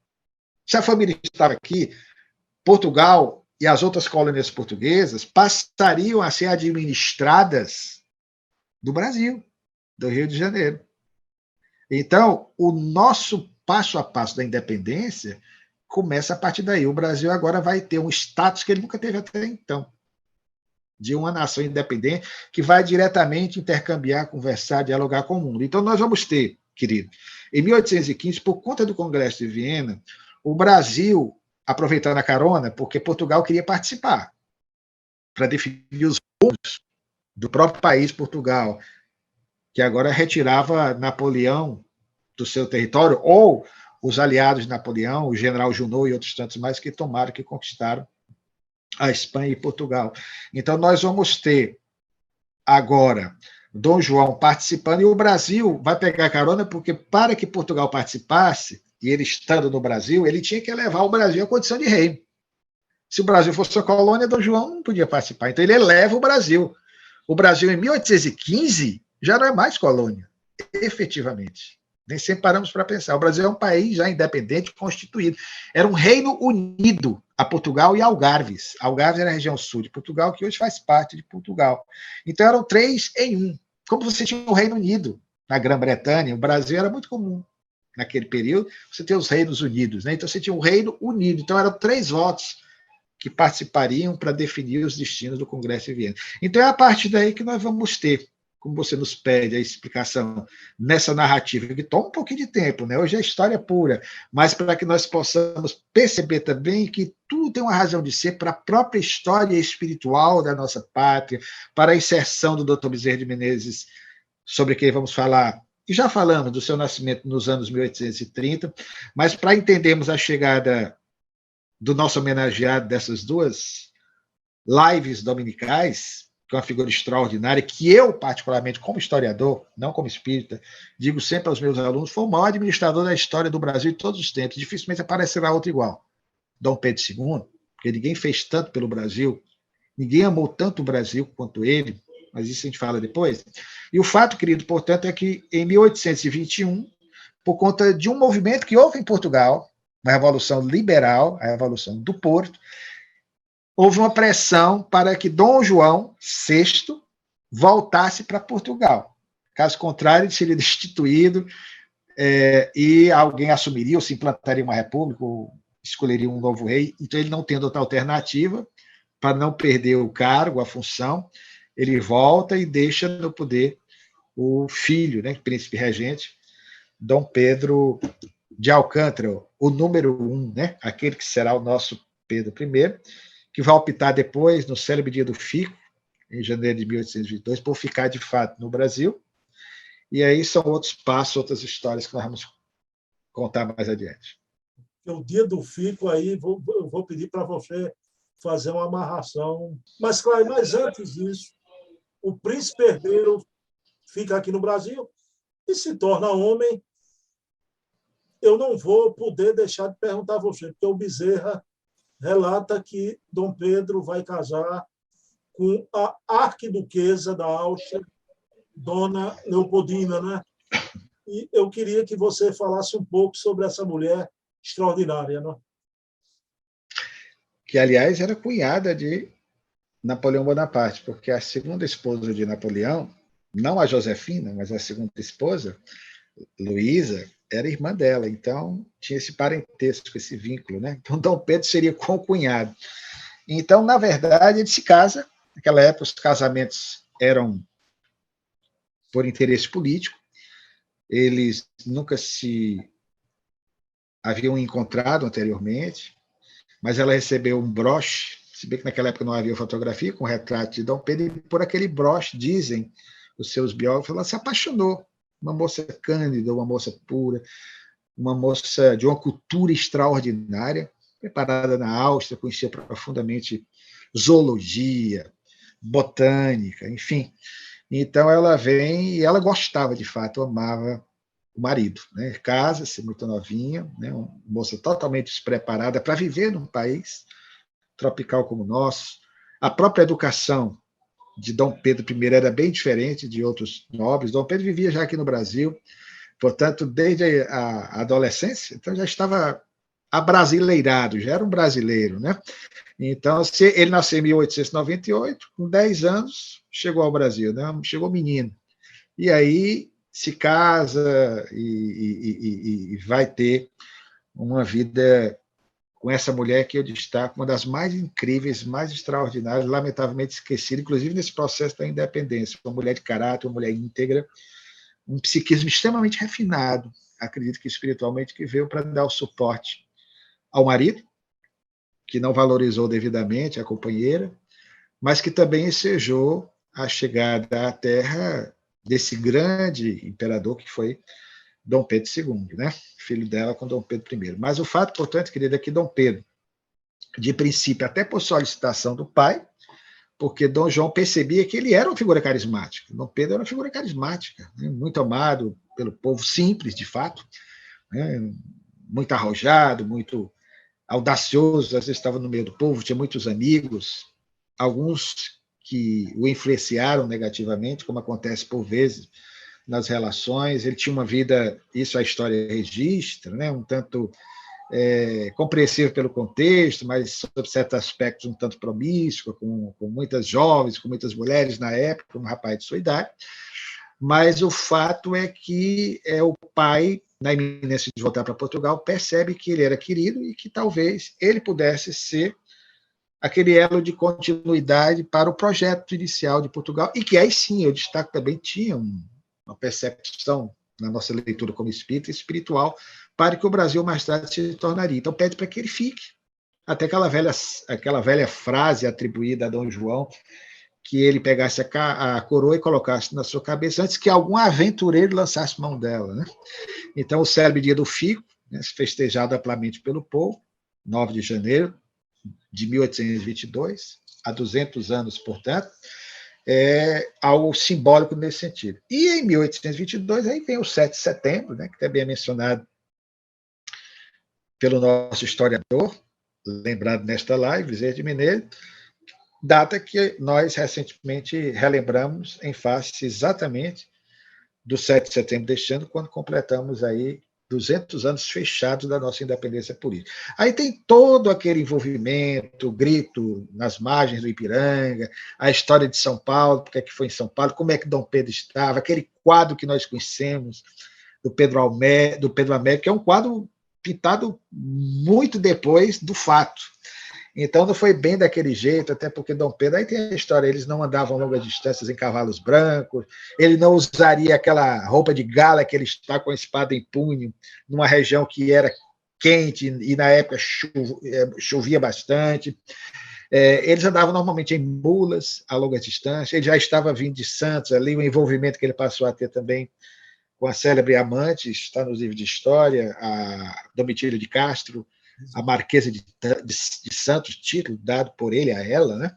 Se a família estava aqui, Portugal e as outras colônias portuguesas passariam a ser administradas do Brasil, do Rio de Janeiro. Então, o nosso passo a passo da independência começa a partir daí. O Brasil agora vai ter um status que ele nunca teve até então, de uma nação independente que vai diretamente intercambiar, conversar, dialogar com o mundo. Então, nós vamos ter, querido, em 1815, por conta do Congresso de Viena, o Brasil, aproveitando a carona, porque Portugal queria participar, para definir os rumos do próprio país, Portugal, que agora retirava Napoleão do seu território, ou os aliados de Napoleão, o general Junot e outros tantos mais, que tomaram, que conquistaram a Espanha e Portugal. Então, nós vamos ter agora Dom João participando, e o Brasil vai pegar carona, porque para que Portugal participasse, e ele estando no Brasil, ele tinha que elevar o Brasil à condição de reino. Se o Brasil fosse uma colônia, Dom João não podia participar. Então, ele eleva o Brasil. O Brasil, em 1815, já não é mais colônia, efetivamente. Nem sempre paramos para pensar. O Brasil é um país já independente, constituído. Era um reino unido a Portugal e Algarves. Algarves era a região sul de Portugal, que hoje faz parte de Portugal. Então, eram 3 em 1. Como você tinha o Reino Unido na Grã-Bretanha, o Brasil era muito comum naquele período, você tem os Reinos Unidos, né? Então, você tinha um Reino Unido. Então, eram 3 votos que participariam para definir os destinos do Congresso de Viena. Então, é a partir daí que nós vamos ter, como você nos pede, a explicação nessa narrativa, que toma um pouquinho de tempo, né? Hoje é história pura, mas para que nós possamos perceber também que tudo tem uma razão de ser para a própria história espiritual da nossa pátria, para a inserção do Dr. Bezerra de Menezes, sobre quem vamos falar, e já falamos do seu nascimento nos anos 1830, mas para entendermos a chegada do nosso homenageado dessas 2 lives dominicais, que é uma figura extraordinária, que eu, particularmente, como historiador, não como espírita, digo sempre aos meus alunos, foi o maior administrador da história do Brasil de todos os tempos. Dificilmente aparecerá outro igual. Dom Pedro II, porque ninguém fez tanto pelo Brasil, ninguém amou tanto o Brasil quanto ele, mas isso a gente fala depois. E o fato, querido, portanto, é que em 1821, por conta de um movimento que houve em Portugal, uma revolução liberal, a Revolução do Porto. Houve uma pressão para que Dom João VI voltasse para Portugal. Caso contrário, ele seria destituído e alguém assumiria ou se implantaria uma república ou escolheria um novo rei. Então, ele não tendo outra alternativa, para não perder o cargo, a função, ele volta e deixa no poder o filho, né, príncipe regente, Dom Pedro de Alcântara, o número 1, né, aquele que será o nosso Pedro I, que vai optar depois, no célebre dia do Fico, em janeiro de 1822, por ficar de fato no Brasil. E aí são outros passos, outras histórias que nós vamos contar mais adiante. O dia do Fico, aí eu vou pedir para você fazer uma amarração. Mas, claro, mas antes disso, o príncipe herdeiro fica aqui no Brasil e se torna homem. Eu não vou poder deixar de perguntar a você, porque o Bezerra relata que Dom Pedro vai casar com a arquiduquesa da Áustria, Dona Leopoldina, né? E eu queria que você falasse um pouco sobre essa mulher extraordinária, né? Que, aliás, era cunhada de Napoleão Bonaparte, porque a segunda esposa de Napoleão, não a Josefina, mas a segunda esposa, Luísa, era irmã dela, então tinha esse parentesco, esse vínculo, né? Então Dom Pedro seria concunhado. Então, na verdade, ele se casa. Naquela época, os casamentos eram por interesse político, eles nunca se haviam encontrado anteriormente, mas ela recebeu um broche, se bem que naquela época não havia fotografia, com o retrato de Dom Pedro, e por aquele broche, dizem os seus biógrafos, ela se apaixonou. Uma moça cândida, uma moça pura, uma moça de uma cultura extraordinária, preparada na Áustria, conhecia profundamente zoologia, botânica, enfim. Então ela vem e ela gostava, de fato, amava o marido, né? Casa-se muito novinha, né? Uma moça totalmente despreparada para viver num país tropical como o nosso. A própria educação de Dom Pedro I era bem diferente de outros nobres. Dom Pedro vivia já aqui no Brasil, portanto, desde a adolescência, então já estava abrasileirado, já era um brasileiro, né? Então, ele nasceu em 1898, com 10 anos, chegou ao Brasil, né? Chegou menino. E aí se casa e vai ter uma vida com essa mulher que eu destaco, uma das mais incríveis, mais extraordinárias, lamentavelmente esquecida, inclusive nesse processo da independência. Uma mulher de caráter, uma mulher íntegra, um psiquismo extremamente refinado, acredito que espiritualmente, que veio para dar o suporte ao marido, que não valorizou devidamente a companheira, mas que também ensejou a chegada à terra desse grande imperador que foi Dom Pedro II, né? Filho dela com Dom Pedro I. Mas o fato, portanto, querida, é que Dom Pedro, de princípio, até por solicitação do pai, porque Dom João percebia que ele era uma figura carismática. Dom Pedro era uma figura carismática, né? Muito amado pelo povo simples, de fato, né? Muito arrojado, muito audacioso, às vezes estava no meio do povo, tinha muitos amigos, alguns que o influenciaram negativamente, como acontece por vezes nas relações. Ele tinha uma vida, isso a história registra, né? Um tanto compreensível pelo contexto, mas sob certos aspectos um tanto promíscua, com muitas jovens, com muitas mulheres na época, um rapaz de sua idade. Mas o fato é que o pai, na iminência de voltar para Portugal, percebe que ele era querido e que talvez ele pudesse ser aquele elo de continuidade para o projeto inicial de Portugal, e que aí sim, eu destaco também, tinha uma percepção na nossa leitura como espírita, espiritual, para que o Brasil mais tarde se tornaria. Então pede para que ele fique. Até aquela velha frase atribuída a Dom João, que ele pegasse a coroa e colocasse na sua cabeça antes que algum aventureiro lançasse mão dela, né? Então, o célebre dia do Fico, né, festejado amplamente pelo povo, 9 de janeiro de 1822, há 200 anos, portanto, algo simbólico nesse sentido. E em 1822, aí vem o 7 de setembro, né, que também é mencionado pelo nosso historiador, lembrado nesta live, Bezerra de Menezes, data que nós recentemente relembramos em face exatamente do 7 de setembro deste ano, quando completamos aí 200 anos fechados da nossa independência política. Aí tem todo aquele envolvimento, o grito nas margens do Ipiranga, a história de São Paulo, porque é que foi em São Paulo, como é que Dom Pedro estava, aquele quadro que nós conhecemos do Pedro Américo, que é um quadro pintado muito depois do fato. Então não foi bem daquele jeito, até porque Dom Pedro, aí tem a história, eles não andavam longas distâncias em cavalos brancos, ele não usaria aquela roupa de gala que ele está com a espada em punho, numa região que era quente e na época chovia bastante. Eles andavam normalmente em mulas a longa distância, ele já estava vindo de Santos, ali o envolvimento que ele passou a ter também com a célebre amante, está nos livros de história, a Domitila de Castro, a Marquesa de Santos, título dado por ele a ela, né?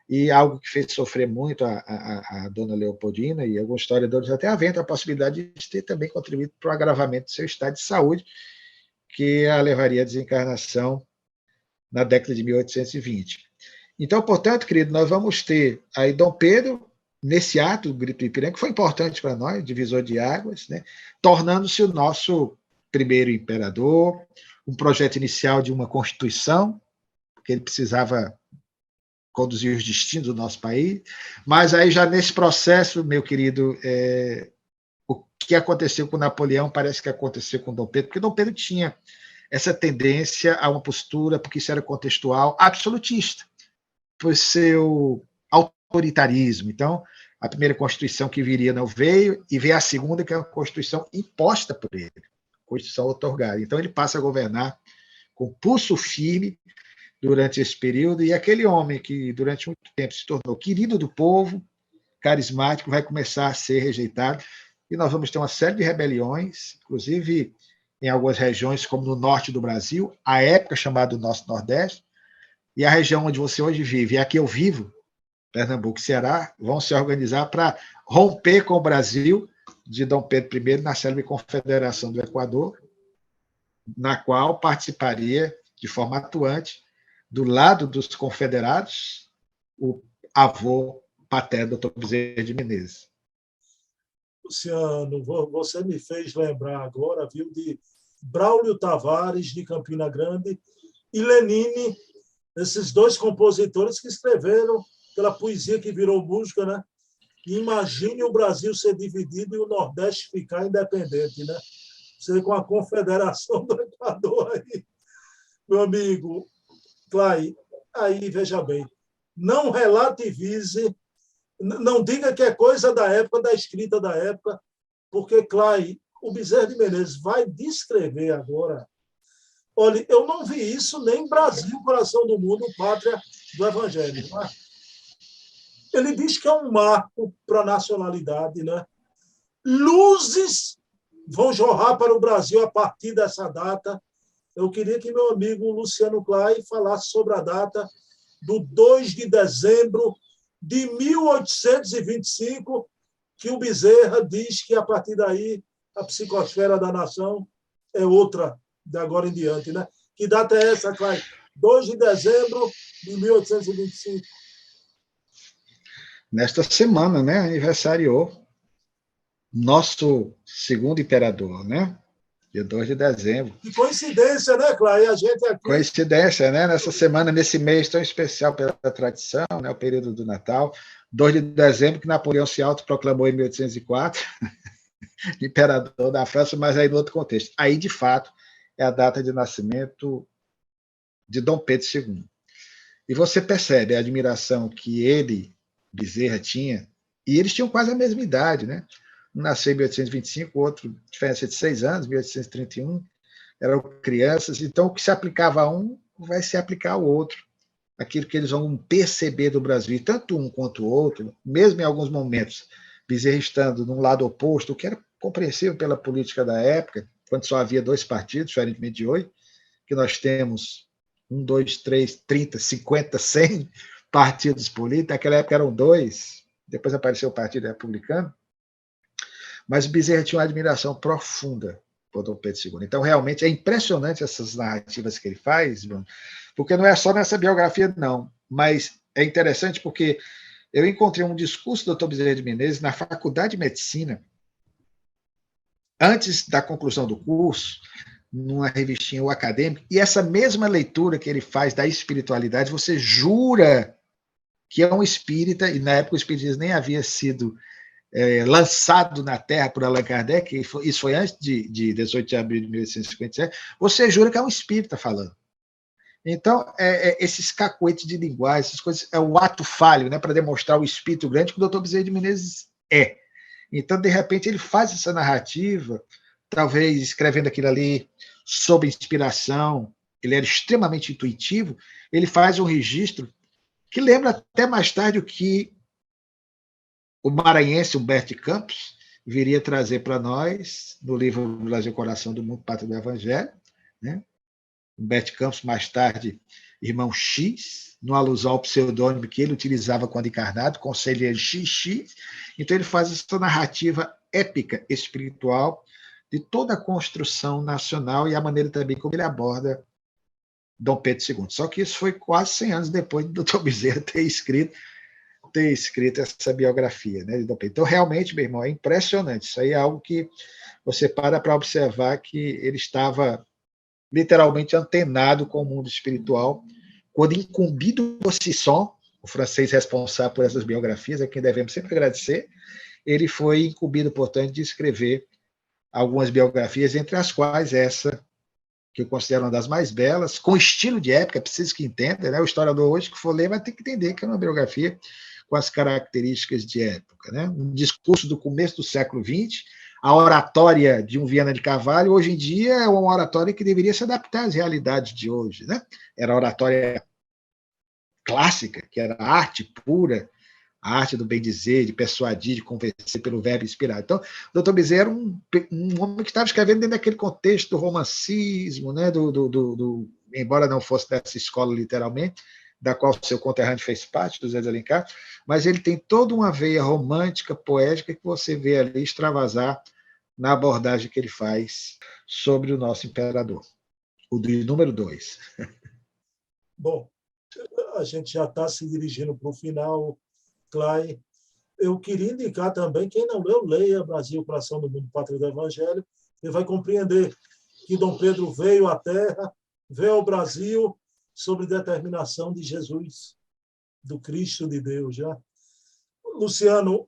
E algo que fez sofrer muito a dona Leopoldina, e alguns historiadores até aventam a possibilidade de ter também contribuído para o agravamento do seu estado de saúde, que a levaria à desencarnação na década de 1820. Então, portanto, querido, nós vamos ter aí Dom Pedro, nesse ato do Grito do Ipiranga, que foi importante para nós, divisor de águas, né? Tornando-se o nosso primeiro imperador, um projeto inicial de uma Constituição, porque ele precisava conduzir os destinos do nosso país, mas aí já nesse processo, meu querido, o que aconteceu com Napoleão parece que aconteceu com Dom Pedro, porque Dom Pedro tinha essa tendência a uma postura, porque isso era contextual, absolutista, por seu autoritarismo. Então, a primeira Constituição que viria não veio, e veio a segunda, que é a Constituição imposta por ele, Constituição outorgada. Então, ele passa a governar com pulso firme durante esse período, e aquele homem que, durante muito tempo, se tornou querido do povo, carismático, vai começar a ser rejeitado, e nós vamos ter uma série de rebeliões, inclusive em algumas regiões, como no norte do Brasil, à época chamada do nosso Nordeste, e a região onde você hoje vive, e aqui eu vivo, Pernambuco e Ceará, vão se organizar para romper com o Brasil de Dom Pedro I na célebre Confederação do Equador, na qual participaria de forma atuante, do lado dos confederados, o avô paterno, Dr. Bezerra de Menezes. Luciano, você me fez lembrar agora, viu, de Braulio Tavares, de Campina Grande, e Lenine, esses dois compositores que escreveram aquela poesia que virou música, né? Imagine o Brasil ser dividido e o Nordeste ficar independente, né? Você com a Confederação do Equador aí, meu amigo Clay, aí veja bem, não relativize, não diga que é coisa da época, da escrita da época, porque, Clay, o Bezerra de Menezes vai descrever agora. Olha, eu não vi isso nem em Brasil, Coração do Mundo, Pátria do Evangelho. Não é? Ele diz que é um marco para a nacionalidade, né? Luzes vão jorrar para o Brasil a partir dessa data. Eu queria que meu amigo Luciano Clay falasse sobre a data do 2 de dezembro de 1825, que o Bezerra diz que, a partir daí, a psicosfera da nação é outra de agora em diante. Né? Que data é essa, Clay? 2 de dezembro de 1825. Nesta semana, né, aniversariou nosso segundo imperador, né? Dia 2 de dezembro. Que coincidência, né, Clay? A gente aqui... Coincidência, né? Nessa semana, nesse mês tão especial pela tradição, né? O período do Natal, 2 de dezembro, que Napoleão se autoproclamou em 1804, imperador da França, mas aí no outro contexto. Aí, de fato, é a data de nascimento de Dom Pedro II. E você percebe a admiração que ele, Bezerra, tinha, e eles tinham quase a mesma idade, né? Um nasceu em 1825, o outro, diferença de 6 anos, 1831, eram crianças, então o que se aplicava a um vai se aplicar ao outro. Aquilo que eles vão perceber do Brasil, e tanto um quanto o outro, mesmo em alguns momentos, Bezerra estando num lado oposto, o que era compreensível pela política da época, quando só havia 2 partidos, diferentemente de hoje, que nós temos 1, 2, 3, 30, 50, 100 partidos políticos, naquela época eram 2, depois apareceu o Partido Republicano, mas Bezerra tinha uma admiração profunda por Dom Pedro II. Então, realmente, é impressionante essas narrativas que ele faz, Bruno, porque não é só nessa biografia, não, mas é interessante porque eu encontrei um discurso do Dr. Bezerra de Menezes na Faculdade de Medicina, antes da conclusão do curso, numa revistinha O Acadêmico, e essa mesma leitura que ele faz da espiritualidade, você jura que é um espírita, e na época o espiritismo nem havia sido lançado na Terra por Allan Kardec, isso foi antes de 18 de abril de 1857, você jura que é um espírita falando. Então, esses cacoetes de linguagem, essas coisas, é o ato falho, né, para demonstrar o espírito grande que o Dr. Bezerra de Menezes é. Então, de repente, ele faz essa narrativa, talvez escrevendo aquilo ali sob inspiração, ele era extremamente intuitivo, ele faz um registro que lembra até mais tarde o que o maranhense Humberto de Campos viria trazer para nós no livro Brasil, Coração do Mundo, Pátria do Evangelho, né? Humberto de Campos, mais tarde, irmão X, no alusão ao pseudônimo que ele utilizava quando encarnado, conselheiro XX. Então, ele faz essa narrativa épica, espiritual, de toda a construção nacional e a maneira também como ele aborda Dom Pedro II. Só que isso foi quase 100 anos depois do Dr. Bezerra ter escrito essa biografia, né, de Dom Pedro. Então, realmente, meu irmão, é impressionante. Isso aí é algo que você para observar que ele estava literalmente antenado com o mundo espiritual, quando incumbido por Sisson, o francês responsável por essas biografias, a quem devemos sempre agradecer, ele foi incumbido, portanto, de escrever algumas biografias, entre as quais essa, que eu considero uma das mais belas, com estilo de época, é preciso que entenda, né? O historiador hoje que for ler vai ter que entender que é uma biografia com as características de época, né? Um discurso do começo do século XX, a oratória de um Viana de Carvalho, hoje em dia, é uma oratória que deveria se adaptar às realidades de hoje, né? Era a oratória clássica, que era arte pura, a arte do bem dizer, de persuadir, de convencer pelo verbo inspirado. Então, o Dr. Bezerra era um homem que estava escrevendo dentro daquele contexto do romancismo, né? Embora não fosse dessa escola literalmente, da qual seu conterrâneo fez parte, do Zé de Alencar, mas ele tem toda uma veia romântica, poética, que você vê ali extravasar na abordagem que ele faz sobre o nosso imperador, o do número 2. Bom, a gente já está se dirigindo para o final, Clay. Eu queria indicar também, quem não leu, leia Brasil, Coração do Mundo, Pátria do Evangelho, e vai compreender que Dom Pedro veio à Terra, veio ao Brasil, sob determinação de Jesus, do Cristo de Deus. Já. Luciano,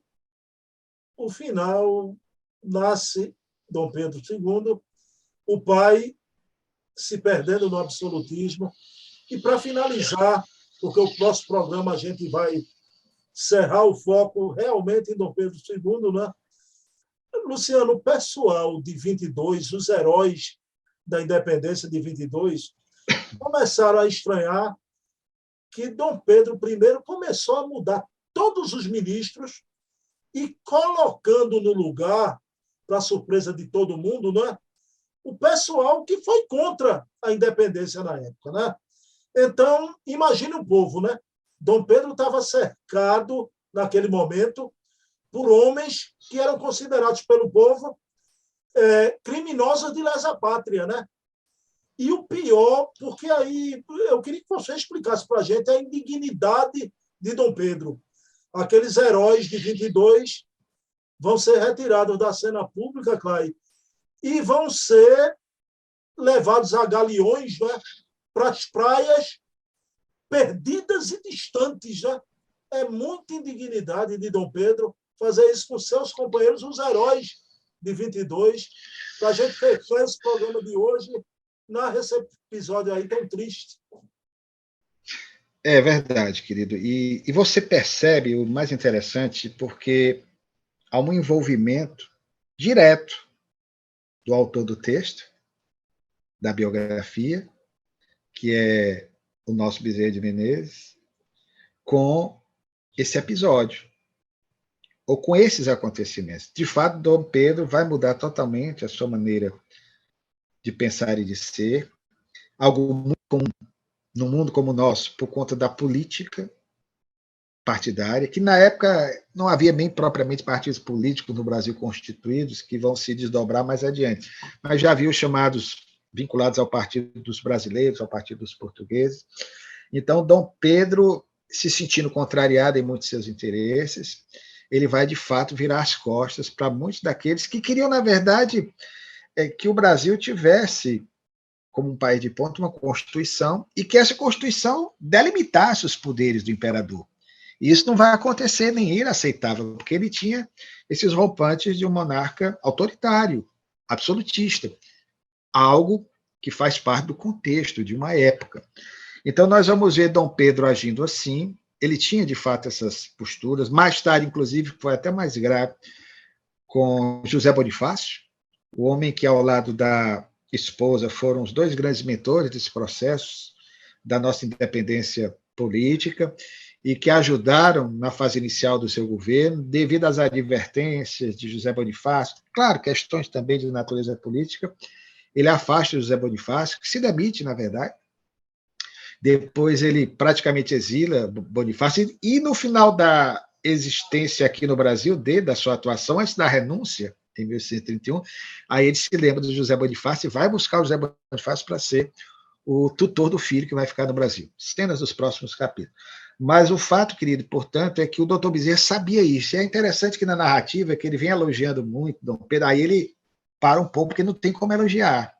o final nasce Dom Pedro II, o pai se perdendo no absolutismo. E para finalizar, porque o próximo programa a gente vai cerrar o foco realmente em Dom Pedro II, né? Luciano, o pessoal de 22, os heróis da independência de 22, começaram a estranhar que Dom Pedro I começou a mudar todos os ministros e colocando no lugar, para surpresa de todo mundo, né, o pessoal que foi contra a independência na época. Né? Então, imagine o povo. Né? Dom Pedro estava cercado, naquele momento, por homens que eram considerados pelo povo criminosos de lesa pátria. Né? E o pior, porque aí eu queria que você explicasse para a gente a indignidade de Dom Pedro. Aqueles heróis de 22 vão ser retirados da cena pública, Clay, e vão ser levados a galeões, né, para as praias perdidas e distantes. Né? É muita indignidade de Dom Pedro fazer isso com seus companheiros, os heróis de 22, para a gente fechar esse programa de hoje nesse episódio aí tão triste. É verdade, querido. E você percebe o mais interessante, porque há um envolvimento direto do autor do texto, da biografia, que é o nosso Bezerra de Menezes, com esse episódio, ou com esses acontecimentos. De fato, Dom Pedro vai mudar totalmente a sua maneira de pensar e de ser, algo muito comum num mundo como o nosso, por conta da política partidária, que na época não havia nem propriamente partidos políticos no Brasil constituídos, que vão se desdobrar mais adiante, mas já havia os chamados vinculados ao Partido dos Brasileiros, ao Partido dos Portugueses. Então, Dom Pedro, se sentindo contrariado em muitos seus interesses, ele vai, de fato, virar as costas para muitos daqueles que queriam, na verdade, que o Brasil tivesse, como um país de ponta, uma Constituição, e que essa Constituição delimitasse os poderes do imperador. E isso não vai acontecer, nem ele aceitava, porque ele tinha esses rompantes de um monarca autoritário, absolutista, algo que faz parte do contexto de uma época. Então, nós vamos ver Dom Pedro agindo assim. Ele tinha, de fato, essas posturas. Mais tarde, inclusive, foi até mais grave com José Bonifácio, o homem que, ao lado da esposa, foram os dois grandes mentores desse processo da nossa independência política e que ajudaram na fase inicial do seu governo, devido às advertências de José Bonifácio, claro, questões também de natureza política, ele afasta José Bonifácio, que se demite, na verdade. Depois ele praticamente exila Bonifácio, e no final da existência aqui no Brasil, da sua atuação, antes da renúncia, em 1831, aí ele se lembra do José Bonifácio e vai buscar o José Bonifácio para ser o tutor do filho que vai ficar no Brasil. Cenas dos próximos capítulos. Mas o fato, querido, portanto, é que o doutor Bezerra sabia isso. E é interessante que na narrativa, que ele vem elogiando muito Dom Pedro, aí ele para um pouco, porque não tem como elogiar.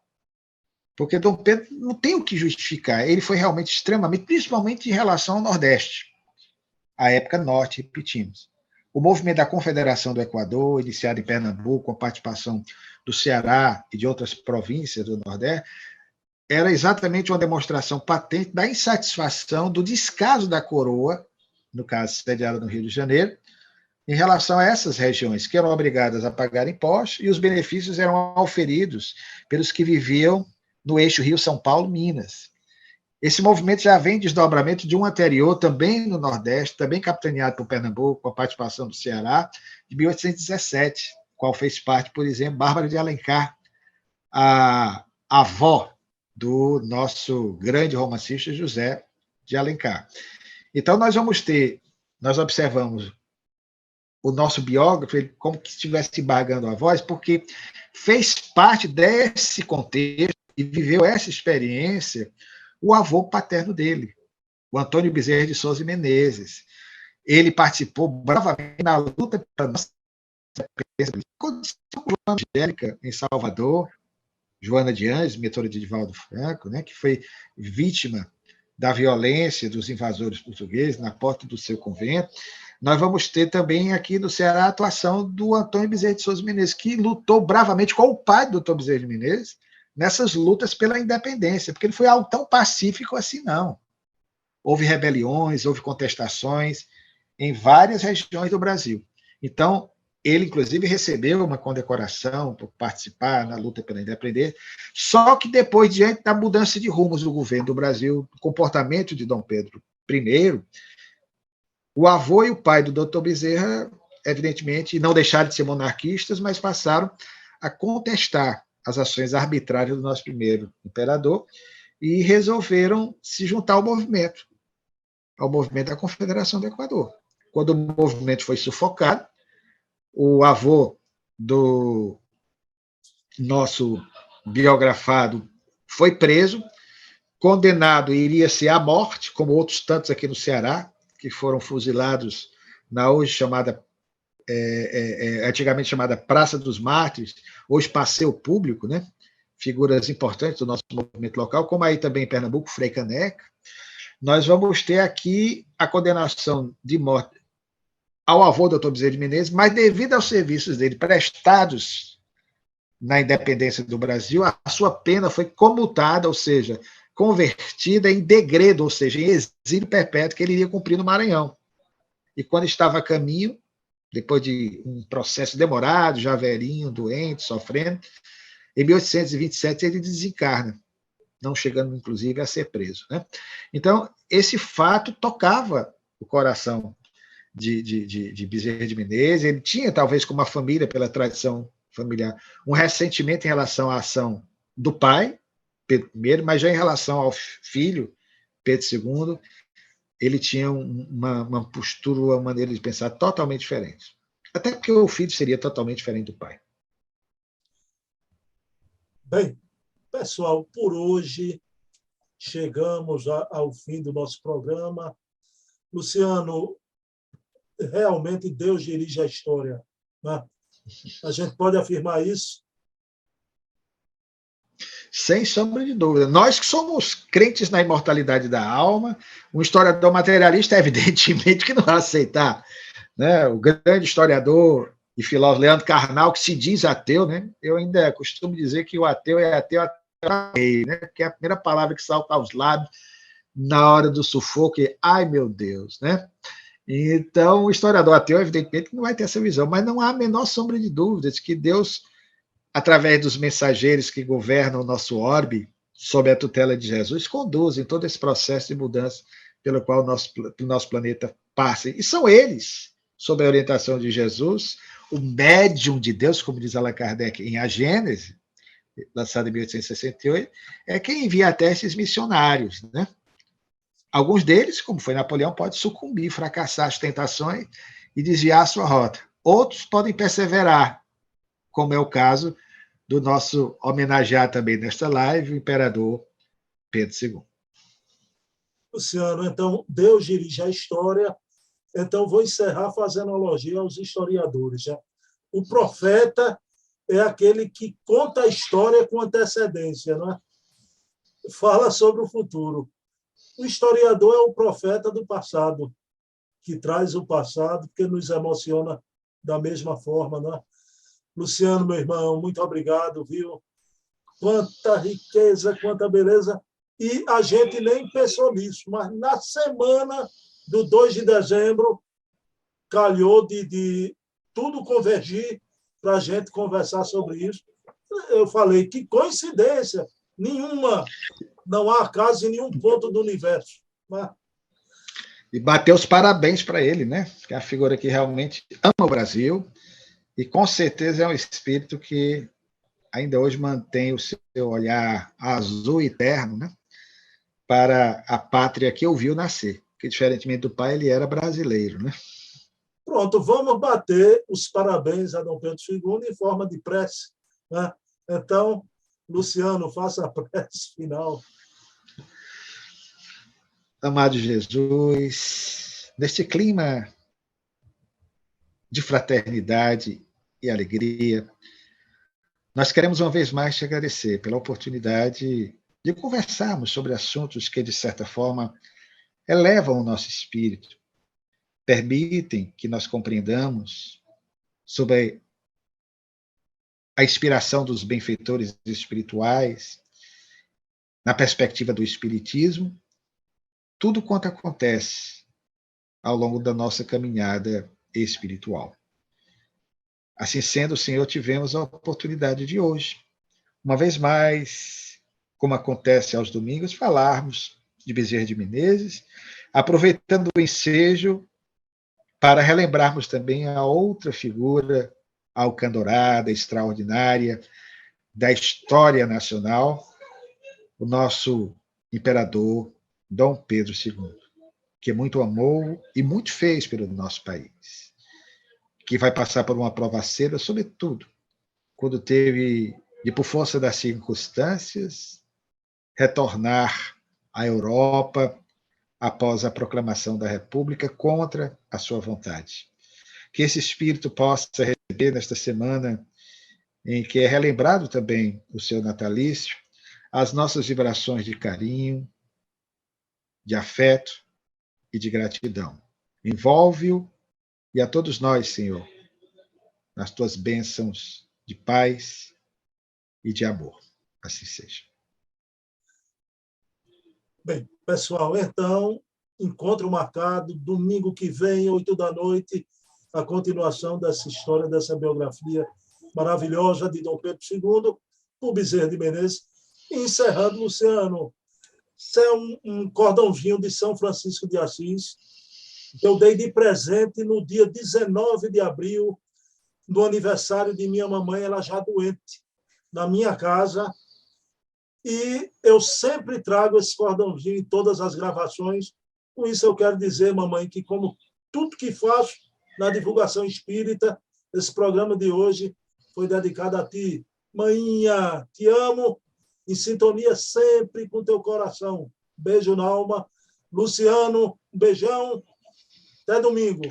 Porque Dom Pedro não tem o que justificar. Ele foi realmente extremamente, principalmente em relação ao Nordeste, à época Norte, repetimos. O movimento da Confederação do Equador, iniciado em Pernambuco, com a participação do Ceará e de outras províncias do Nordeste, era exatamente uma demonstração patente da insatisfação, do descaso da coroa, no caso, sediada no Rio de Janeiro, em relação a essas regiões, que eram obrigadas a pagar impostos, e os benefícios eram auferidos pelos que viviam no eixo Rio-São Paulo-Minas. Esse movimento já vem desdobramento de um anterior, também no Nordeste, também capitaneado por Pernambuco, com a participação do Ceará, de 1817, qual fez parte, por exemplo, Bárbara de Alencar, a avó do nosso grande romancista José de Alencar. Então, nós observamos o nosso biógrafo como que estivesse embargando a voz, porque fez parte desse contexto e viveu essa experiência o avô paterno dele, o Antônio Bezerra de Souza e Menezes. Ele participou bravamente na luta pela nossa independência. Aconteceu com Joana Angélica, em Salvador, Joana de Anjos, mentora de Divaldo Franco, né, que foi vítima da violência dos invasores portugueses na porta do seu convento. Nós vamos ter também aqui no Ceará a atuação do Antônio Bezerra de Souza Menezes, que lutou bravamente com o pai do Dr. Bezerra de Menezes nessas lutas pela independência, porque ele foi algo tão pacífico assim, não. Houve rebeliões, houve contestações em várias regiões do Brasil. Então, ele, inclusive, recebeu uma condecoração por participar na luta pela independência, só que depois, diante da mudança de rumos do governo do Brasil, do comportamento de Dom Pedro I, o avô e o pai do Dr. Bezerra, evidentemente, não deixaram de ser monarquistas, mas passaram a contestar as ações arbitrárias do nosso primeiro imperador e resolveram se juntar ao movimento da Confederação do Equador. Quando o movimento foi sufocado, o avô do nosso biografado foi preso, condenado e iria ser à morte, como outros tantos aqui no Ceará, que foram fuzilados na hoje chamada, antigamente chamada Praça dos Mártires, hoje Passeio Público, né? Figuras importantes do nosso movimento local, como aí também em Pernambuco, Frei Caneca. Nós vamos ter aqui a condenação de morte ao avô do Dr. Bezerra de Menezes, mas devido aos serviços dele prestados na independência do Brasil, a sua pena foi comutada, ou seja, convertida em degredo, ou seja, em exílio perpétuo que ele iria cumprir no Maranhão. E quando estava a caminho, depois de um processo demorado, já velhinho, doente, sofrendo, em 1827 ele desencarna, não chegando, inclusive, a ser preso. Né? Então, esse fato tocava o coração de Bezerra de Menezes. Ele tinha, talvez, como a família, pela tradição familiar, um ressentimento em relação à ação do pai, Pedro I, mas já em relação ao filho, Pedro II, ele tinha uma postura, uma maneira de pensar totalmente diferente. Até porque o filho seria totalmente diferente do pai. Bem, pessoal, por hoje chegamos ao fim do nosso programa. Luciano, realmente Deus dirige a história, né? A gente pode afirmar isso? Sem sombra de dúvida. Nós que somos crentes na imortalidade da alma, um historiador materialista, evidentemente, que não vai aceitar, né? O grande historiador e filósofo Leandro Carnal, que se diz ateu, né? Eu ainda costumo dizer que o ateu é ateu até, né? Que é a primeira palavra que salta aos lábios na hora do sufoco, e, ai meu Deus, né? Então, o historiador ateu, evidentemente, não vai ter essa visão, mas não há a menor sombra de dúvidas que Deus, através dos mensageiros que governam o nosso orbe, sob a tutela de Jesus, conduzem todo esse processo de mudança pelo qual o nosso planeta passa. E são eles, sob a orientação de Jesus, o médium de Deus, como diz Allan Kardec em A Gênese, lançado em 1868, é quem envia até esses missionários, né? Alguns deles, como foi Napoleão, podem sucumbir, fracassar as tentações e desviar a sua rota. Outros podem perseverar, como é o caso do nosso homenagear também nesta live, o imperador Pedro II. Luciano, então, Deus dirige a história. Então, vou encerrar fazendo analogia aos historiadores. Né? O profeta é aquele que conta a história com antecedência, não é? Fala sobre o futuro. O historiador é o profeta do passado, que traz o passado, porque nos emociona da mesma forma. Não é? Luciano, meu irmão, muito obrigado, viu? Quanta riqueza, quanta beleza. E a gente nem pensou nisso, mas na semana do 2 de dezembro, calhou de tudo convergir para a gente conversar sobre isso. Eu falei, que coincidência, nenhuma, não há acaso em nenhum ponto do universo. Mas... E bater os parabéns para ele, né? Que é a figura que realmente ama o Brasil e com certeza é um espírito que ainda hoje mantém o seu olhar azul e terno, né? Para a pátria que o viu nascer, que diferentemente do pai, ele era brasileiro, né? Pronto, vamos bater os parabéns a Dom Pedro II em forma de prece. Né? Então, Luciano, faça a prece final. Amado Jesus, neste clima de fraternidade e alegria, nós queremos uma vez mais te agradecer pela oportunidade de conversarmos sobre assuntos que, de certa forma, elevam o nosso espírito, permitem que nós compreendamos sobre a inspiração dos benfeitores espirituais, na perspectiva do espiritismo, tudo quanto acontece ao longo da nossa caminhada espiritual. Assim sendo, Senhor, tivemos a oportunidade de hoje, uma vez mais, como acontece aos domingos, falarmos de Bezerra de Menezes, aproveitando o ensejo para relembrarmos também a outra figura alcandorada, extraordinária da história nacional, o nosso imperador Dom Pedro II, que muito amou e muito fez pelo nosso país, que vai passar por uma prova cedo, sobretudo quando teve, e por força das circunstâncias, retornar à Europa após a proclamação da República contra a sua vontade. Que esse espírito possa receber nesta semana em que é relembrado também o seu natalício, as nossas vibrações de carinho, de afeto e de gratidão. Envolve-o e a todos nós, Senhor, nas tuas bênçãos de paz e de amor. Assim seja. Bem, pessoal, então, encontro marcado, domingo que vem, 20h, a continuação dessa história, dessa biografia maravilhosa de Dom Pedro II, por Bezerra de Menezes, e encerrando, Luciano, isso é um cordãozinho de São Francisco de Assis, que eu dei de presente no dia 19 de abril, no aniversário de minha mamãe, ela já doente, na minha casa. E eu sempre trago esse cordãozinho em todas as gravações. Com isso, eu quero dizer, mamãe, que como tudo que faço na divulgação espírita, esse programa de hoje foi dedicado a ti. Maninha, te amo, em sintonia sempre com teu coração. Beijo na alma. Luciano, um beijão. Até domingo.